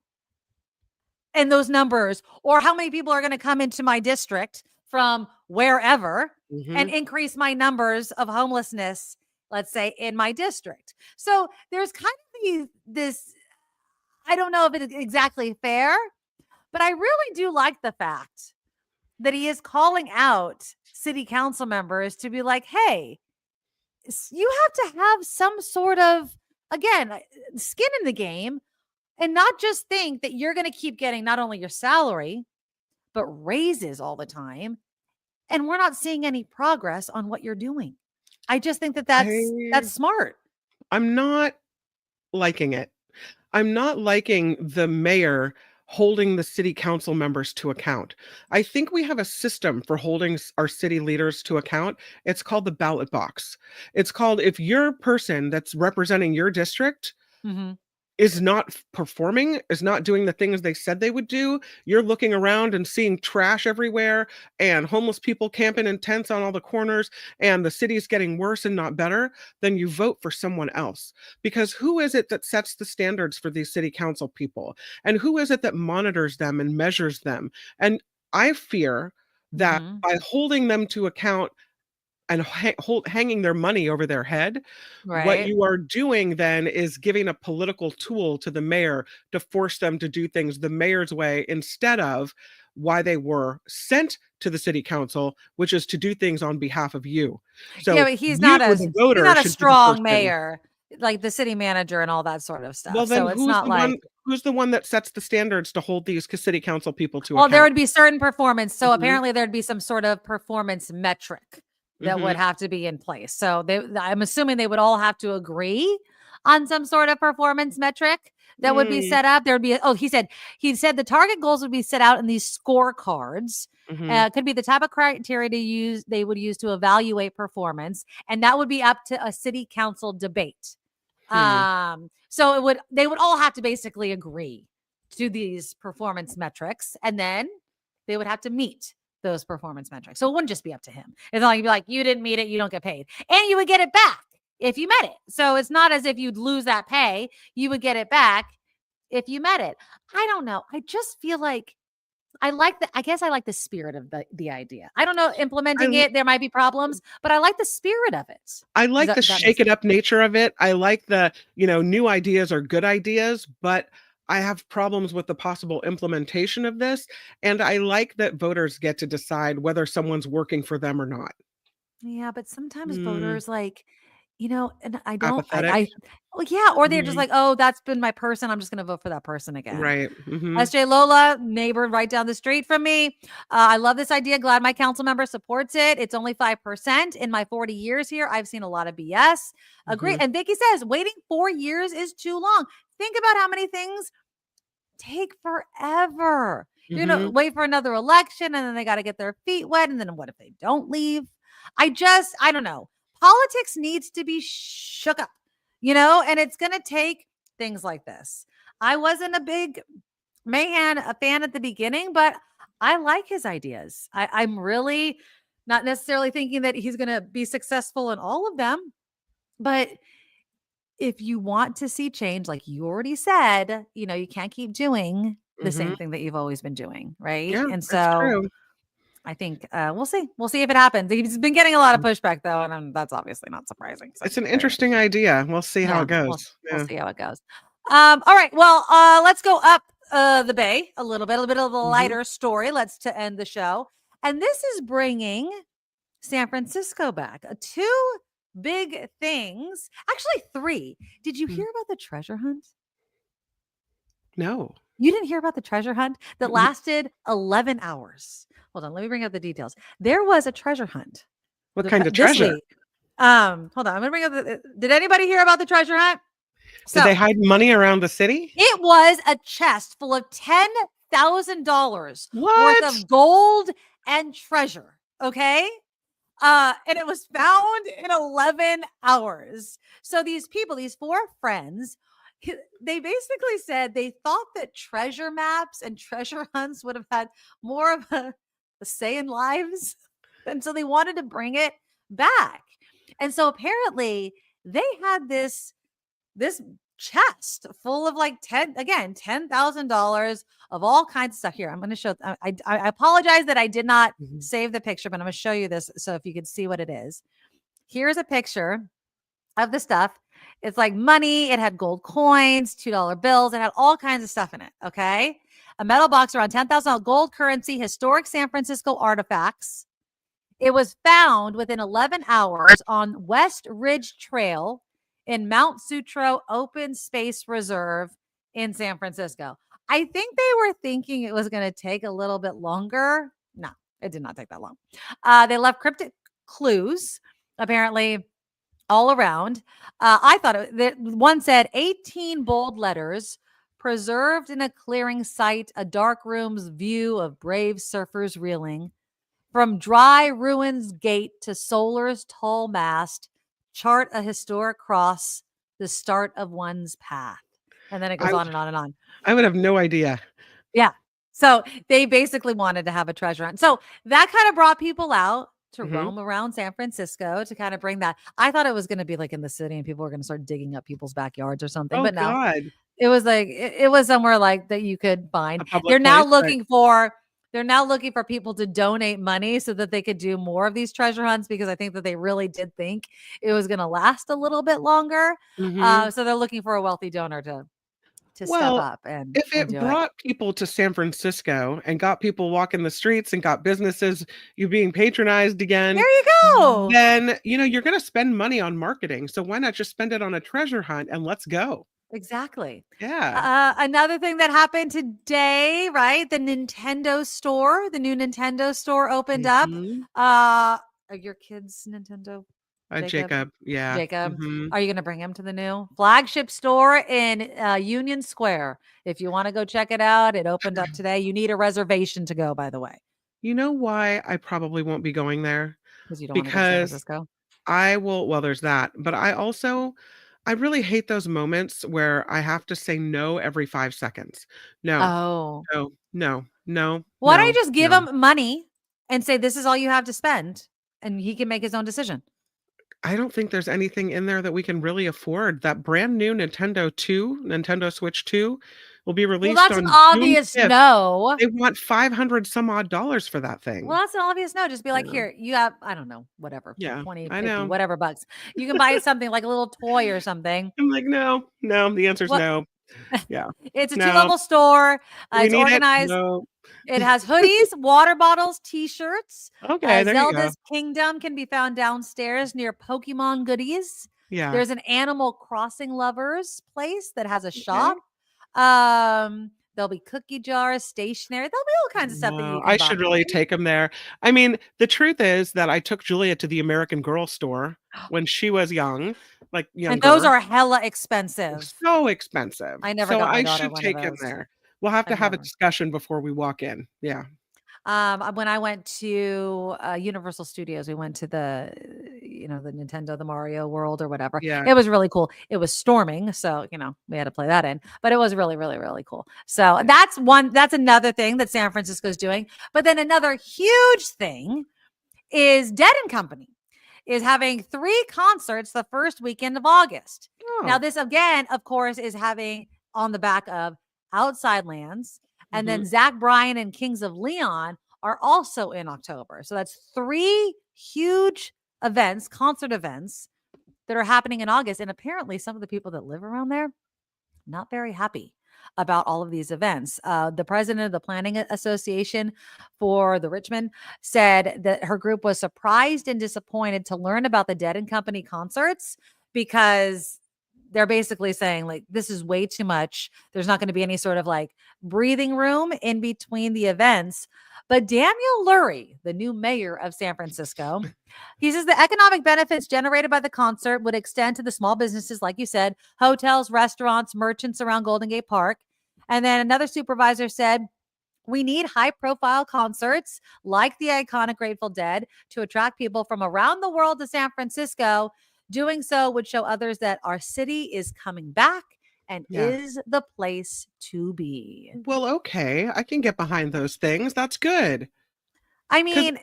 And those numbers, or how many people are going to come into my district from wherever and increase my numbers of homelessness, let's say, in my district. So there's kind of this, I don't know if it's exactly fair, but I really do like the fact that he is calling out city council members to be like, hey, you have to have some sort of, again, skin in the game and not just think that you're going to keep getting not only your salary, but raises all the time. And we're not seeing any progress on what you're doing. I just think that that's smart. I'm not liking it. I'm not liking the mayor holding the city council members to account. I think we have a system for holding our city leaders to account. It's called the ballot box. It's called, if your person that's representing your district is not performing, is not doing the things they said they would do, you're looking around and seeing trash everywhere and homeless people camping in tents on all the corners and the city's getting worse and not better, then you vote for someone else. Because who is it that sets the standards for these city council people? And who is it that monitors them and measures them? And I fear that by holding them to account and hanging their money over their head, what you are doing then is giving a political tool to the mayor to force them to do things the mayor's way instead of why they were sent to the city council, which is to do things on behalf of you. So yeah, but he's not a strong mayor, like the city manager and all that sort of stuff. Well, then so it's not like who's the one that sets the standards to hold these city council people to account? Well, there would be certain performance. So apparently there'd be some sort of performance metric that would have to be in place. So I'm assuming they would all have to agree on some sort of performance metric that would be set up. There would be, he said the target goals would be set out in these scorecards. Could be the type of criteria they would use to evaluate performance. And that would be up to a city council debate. So they would all have to basically agree to these performance metrics. And then they would have to meet those performance metrics. So it wouldn't just be up to him. It's not like you'd be like, you didn't meet it, you don't get paid. And you would get it back if you met it. So it's not as if you'd lose that pay. You would get it back if you met it. I don't know. I just feel like I like the spirit of the idea. I don't know, implementing it, there might be problems, but I like the spirit of it. I like the shake it up nature of it. I like the, new ideas are good ideas, but I have problems with the possible implementation of this. And I like that voters get to decide whether someone's working for them or not. Yeah, but sometimes voters and I don't, apathetic. Or they're just like, oh, that's been my person. I'm just going to vote for that person again. Right. SJ Lola, neighbor right down the street from me. I love this idea. Glad my council member supports it. It's only 5%. In my 40 years here, I've seen a lot of BS. Agree. And Vicky says, waiting 4 years is too long. Think about how many things take forever. You're going to wait for another election and then they got to get their feet wet. And then what if they don't leave? I don't know. Politics needs to be shook up, and it's going to take things like this. I wasn't a big fan at the beginning, but I like his ideas. I'm really not necessarily thinking that he's going to be successful in all of them, but if you want to see change, like you already said, you can't keep doing the same thing that you've always been doing, right? Yeah, And that's so true. I think we'll see. We'll see if it happens. He's been getting a lot of pushback though, and that's obviously not surprising. So It's an interesting idea. We'll see how it goes. we'll see how it goes. All right. Well, let's go up the bay a little bit of a lighter story. To end the show, and this is bringing San Francisco back. Two big things, actually three. Did you hear about the treasure hunt? No. You didn't hear about the treasure hunt that lasted 11 hours. Hold on, let me bring up the details. There was a treasure hunt. What kind of treasure? Week. Hold on, I'm gonna bring up did anybody hear about the treasure hunt? Did they hide money around the city? It was a chest full of $10,000 worth of gold and treasure. Okay. And it was found in 11 hours. So these people, these four friends, they basically said they thought that treasure maps and treasure hunts would have had more of a say in lives. And so they wanted to bring it back. And so apparently they had this chest full of like $10,000 of all kinds of stuff. Here, I'm going to show. I apologize that I did not save the picture, but I'm going to show you this so if you can see what it is. Here's a picture of the stuff. It's like money. It had gold coins, $2 bills. It had all kinds of stuff in it. Okay. A metal box around $10,000, gold currency, historic San Francisco artifacts. It was found within 11 hours on West Ridge Trail in Mount Sutro Open Space Reserve in San Francisco. I think they were thinking it was going to take a little bit longer. No, it did not take that long. They left cryptic clues, apparently, all around. I thought one said 18 bold letters preserved in a clearing site, a dark room's view of brave surfers reeling. From dry ruins gate to solar's tall mast, chart a historic cross, the start of one's path. And then it goes on and on and on. I would have no idea. Yeah. So they basically wanted to have a treasure hunt. So that kind of brought people out to roam around San Francisco to kind of bring that. I thought it was going to be like in the city and people were going to start digging up people's backyards or something. Oh, but no, God. it was like, it was somewhere like that you could find. They're now looking for people to donate money so that they could do more of these treasure hunts, because I think that they really did think it was going to last a little bit longer. So they're looking for a wealthy donor to step up. And if it brought people to San Francisco and got people walking the streets and got businesses you being patronized again, there you go. Then, you're going to spend money on marketing. So why not just spend it on a treasure hunt and let's go? Exactly. Yeah. Another thing that happened today, right? The new Nintendo store opened up. Are your kids Nintendo? Jacob. Yeah. Jacob. Are you going to bring him to the new flagship store in Union Square? If you want to go check it out, it opened up today. You need a reservation to go, by the way. You know why I probably won't be going there? Because you don't want to go to San Francisco? I will. Well, there's that. But I really hate those moments where I have to say no every 5 seconds. No. No. Why don't you just give him money and say, this is all you have to spend, and he can make his own decision? I don't think there's anything in there that we can really afford. That brand new Nintendo Switch 2 will be released. Well, that's an obvious no. They want $500 some odd for that thing. Well, that's an obvious no. Just be like, here, you have, I don't know, whatever. Yeah, 20, I 50, know. whatever bucks. You can buy something like a little toy or something. I'm like, no. The answer's no. Yeah. It's a 2-level store. It's organized. It has hoodies, water bottles, T-shirts. Okay, there Zelda's you go. Kingdom can be found downstairs near Pokemon goodies. Yeah. There's an Animal Crossing lovers place that has a shop. There'll be cookie jars, stationery. There'll be all kinds of stuff that you can I buy. should really take them there. I mean, the truth is that I took Julia to the American Girl store when she was young, like younger. And those are hella expensive. So expensive. I never got my daughter should one take of him those. there. We'll have to have a discussion before we walk in. Yeah. When I went to Universal Studios, we went to the the Nintendo, the Mario world or whatever. Yeah. It was really cool. It was storming. So, we had to play that in, but it was really, really, really cool. So that's another thing that San Francisco is doing. But then another huge thing is Dead & Company is having 3 concerts the first weekend of August. Now, this again, of course, is having on the back of Outside Lands, and then Zach Bryan and Kings of Leon are also in October. So that's 3 huge events, concert events that are happening in August. And apparently some of the people that live around there, not very happy about all of these events. The president of the Planning Association for the Richmond said that her group was surprised and disappointed to learn about the Dead & Company concerts because they're basically saying, like, this is way too much. There's not going to be any sort of like breathing room in between the events. But Daniel Lurie, the new mayor of San Francisco, he says the economic benefits generated by the concert would extend to the small businesses, like you said, hotels, restaurants, merchants around Golden Gate Park. And then another supervisor said, we need high-profile concerts like the iconic Grateful Dead to attract people from around the world to San Francisco. Doing so would show others that our city is coming back and is the place to be. Well, okay. I can get behind those things. That's good. I mean,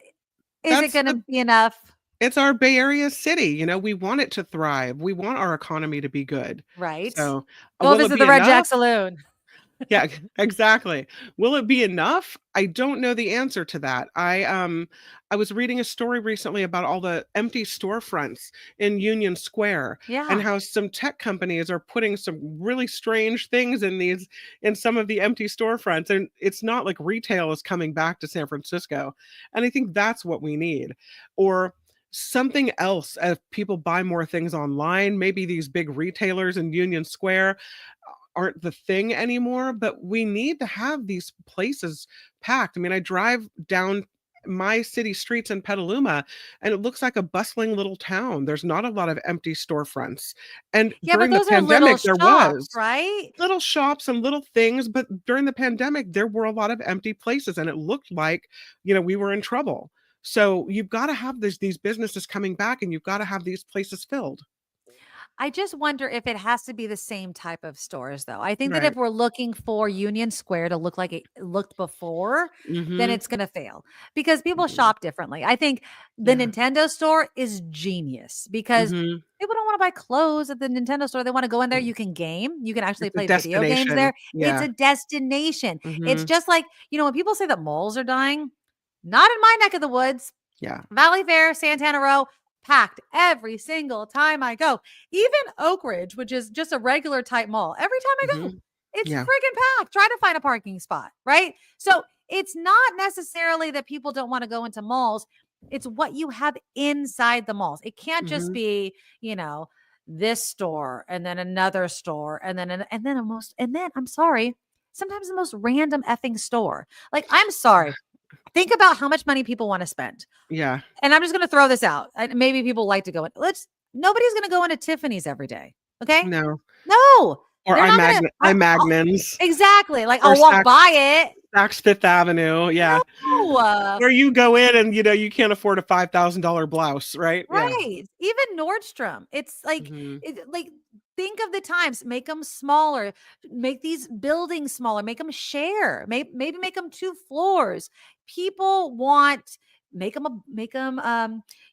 is it going to be enough? It's our Bay Area city. We want it to thrive. We want our economy to be good. Right. So go visit the Red Jack Saloon. Yeah, exactly. Will it be enough? I don't know the answer to that. I was reading a story recently about all the empty storefronts in Union Square and how some tech companies are putting some really strange things in some of the empty storefronts. And it's not like retail is coming back to San Francisco. And I think that's what we need. Or something else, as people buy more things online, maybe these big retailers in Union Square aren't the thing anymore, but we need to have these places packed. I mean, I drive down my city streets in Petaluma and it looks like a bustling little town. There's not a lot of empty storefronts. And during the pandemic, there was right? Little shops and little things, but during the pandemic, there were a lot of empty places and it looked like, we were in trouble. So you've got to have these businesses coming back and you've got to have these places filled. I just wonder if it has to be the same type of stores, though. I think that if we're looking for Union Square to look like it looked before, then it's going to fail because people shop differently. I think the Nintendo store is genius because people don't want to buy clothes at the Nintendo store. They want to go in there. You can game. You can actually play video games there. It's a destination. It's just like, when people say that malls are dying, not in my neck of the woods. Yeah. Valley Fair, Santana Row, packed every single time I go. Even Oak Ridge, which is just a regular type mall, every time I go, it's friggin' packed. Try to find a parking spot, right? So it's not necessarily that people don't want to go into malls. It's what you have inside the malls. It can't just be, this store and then another store and then I'm sorry, sometimes the most random effing store. Like, I'm sorry. Think about how much money people want to spend. Yeah. And I'm just going to throw this out. Maybe people like to go in. Nobody's going to go into Tiffany's every day. Okay. No. Or iMagnums. Exactly. Like, I'll walk by it. Saks Fifth Avenue. Yeah. No. Where you go in and, you can't afford a $5,000 blouse, right? Right. Yeah. Even Nordstrom. It's like, think of the times, make them smaller, make these buildings smaller, make them share, maybe make them 2 floors. People want, make them,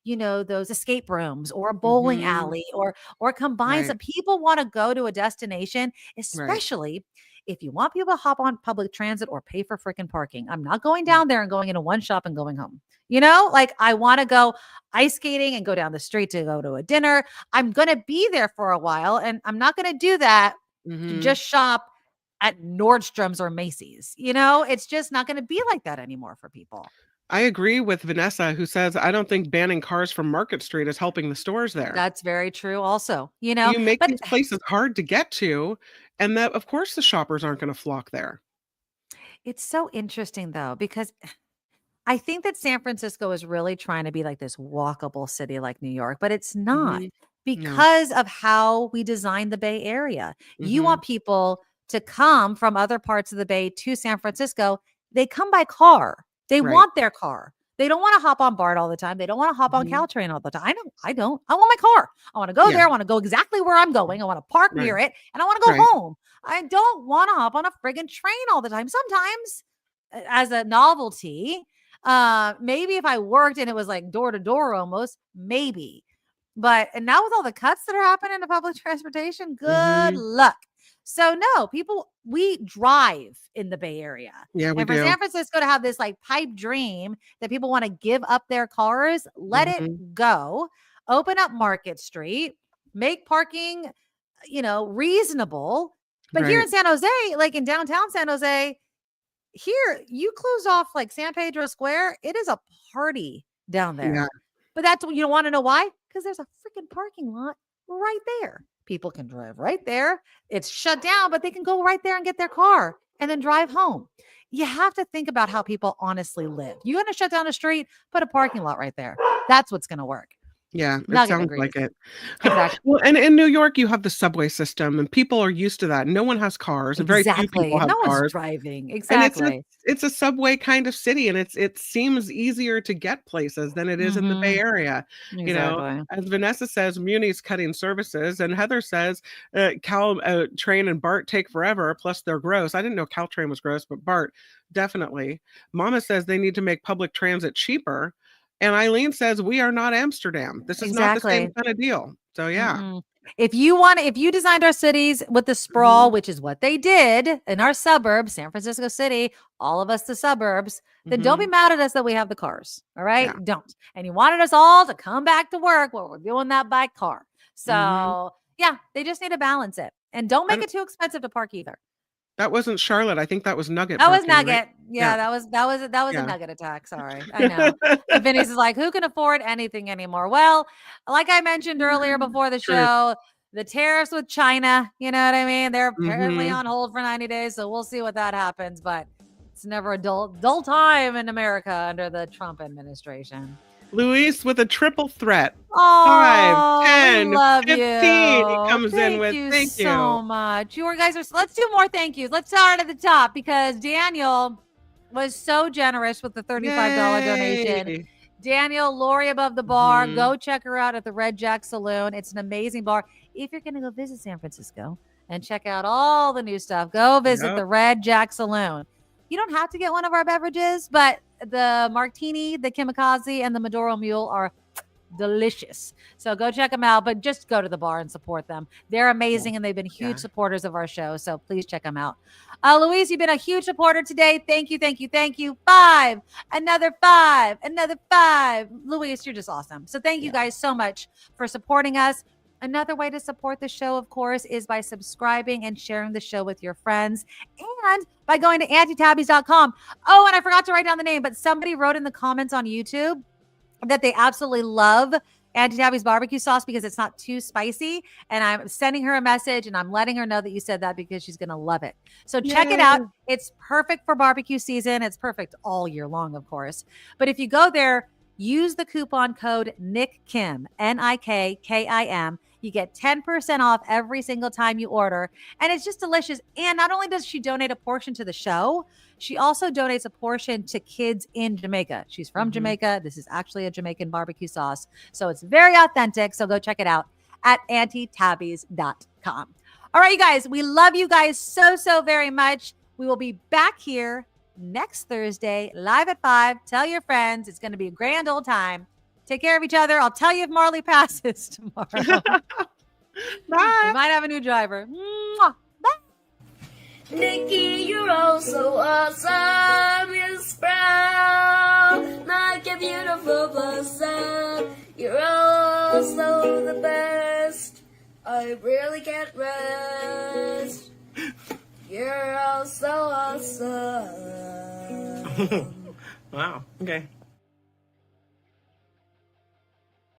those escape rooms or a bowling alley or combine some. People want to go to a destination, especially if you want people to hop on public transit or pay for freaking parking. I'm not going down there and going into one shop and going home. Like, I want to go ice skating and go down the street to go to a dinner. I'm going to be there for a while and I'm not going to do that to just shop at Nordstrom's or Macy's. It's just not going to be like that anymore for people. I agree with Vanessa, who says, I don't think banning cars from Market Street is helping the stores there. That's very true also. You make these places hard to get to, and that, of course, the shoppers aren't going to flock there. It's so interesting, though, because I think that San Francisco is really trying to be like this walkable city like New York, but it's not because of how we designed the Bay Area. You want people to come from other parts of the Bay to San Francisco. They come by car. They want their car. They don't want to hop on BART all the time. They don't want to hop on Caltrain all the time. I don't. I want my car. I want to go there. I want to go exactly where I'm going. I want to park near it, and I want to go home. I don't want to hop on a friggin' train all the time. Sometimes, as a novelty, maybe if I worked and it was like door to door almost, maybe. But and now with all the cuts that are happening to public transportation, good luck. So no, we drive in the Bay Area. Yeah, we and for do. San Francisco to have this like pipe dream that people want to give up their cars, let it go. Open up Market Street, make parking, reasonable. But here in San Jose, like in downtown San Jose, here you close off like San Pedro Square. It is a party down there. Yeah. But that's you don't want to know why? Because there's a freaking parking lot right there. People can drive right there. It's shut down, but they can go right there and get their car and then drive home. You have to think about how people honestly live. You're going to shut down a street, put a parking lot right there. That's what's going to work. Yeah, it Nugget sounds agrees. like it. Exactly. Well, and in New York, you have the subway system, and people are used to that. No one has cars, and very few people have No one's cars. driving. And Exactly. it's a subway kind of city, and it seems easier to get places than it is in the Bay Area. Exactly. As Vanessa says, Muni's cutting services, and Heather says Caltrain and BART take forever. Plus, they're gross. I didn't know Caltrain was gross, but BART definitely. Mama says they need to make public transit cheaper. And Eileen says, we are not Amsterdam. This is not the same kind of deal. So, yeah. If you designed our cities with the sprawl, which is what they did in our suburbs, San Francisco City, all of us, the suburbs, then don't be mad at us that we have the cars. All right. Yeah. Don't. And you wanted us all to come back to work. Well, we're doing that by car. So yeah, they just need to balance it and don't make it too expensive to park either. That wasn't Charlotte. I think that was Nugget. That was parking, Nugget. right? Yeah, that was a Nugget attack. Sorry. I know. And Vinny's is like, who can afford anything anymore? Well, like I mentioned earlier before the show, the tariffs with China, you know what I mean? They're apparently on hold for 90 days. So we'll see what that happens. But it's never a dull time in America under the Trump administration. Luis with a triple threat. Oh, 5, 10, love 15 you. he comes in with. Thank you so much. You guys let's do more thank yous. Let's start at the top because Daniel was so generous with the $35 donation. Daniel, Lori above the bar. Go check her out at the Red Jack Saloon. It's an amazing bar. If you're going to go visit San Francisco and check out all the new stuff, go visit the Red Jack Saloon. You don't have to get one of our beverages, but the martini, the kamikaze, and the Maduro Mule are delicious. So go check them out, but just go to the bar and support them. They're amazing, and they've been huge supporters of our show. So please check them out. Louise, you've been a huge supporter today. Thank you, thank you, thank you. 5, another 5, another 5. Louise, you're just awesome. So thank you guys so much for supporting us. Another way to support the show, of course, is by subscribing and sharing the show with your friends and by going to antitabbies.com. Oh, and I forgot to write down the name, but somebody wrote in the comments on YouTube that they absolutely love Auntie Tabby's barbecue sauce because it's not too spicy. And I'm sending her a message and I'm letting her know that you said that because she's going to love it. So check it out. It's perfect for barbecue season. It's perfect all year long, of course. But if you go there, use the coupon code NICKKIM, NIKKIM. You get 10% off every single time you order. And it's just delicious. And not only does she donate a portion to the show, she also donates a portion to kids in Jamaica. She's from Jamaica. This is actually a Jamaican barbecue sauce. So it's very authentic. So go check it out at antitabbies.com. All right, you guys, we love you guys so very much. We will be back here next Thursday, live at 5. Tell your friends. It's going to be a grand old time. Take care of each other. I'll tell you if Marley passes tomorrow. Bye. We might have a new driver. Mwah. Bye. Nikki, you're all so awesome. You're proud, like a beautiful blossom. You're also the best. I really can't rest. You're all so awesome. Wow. Okay.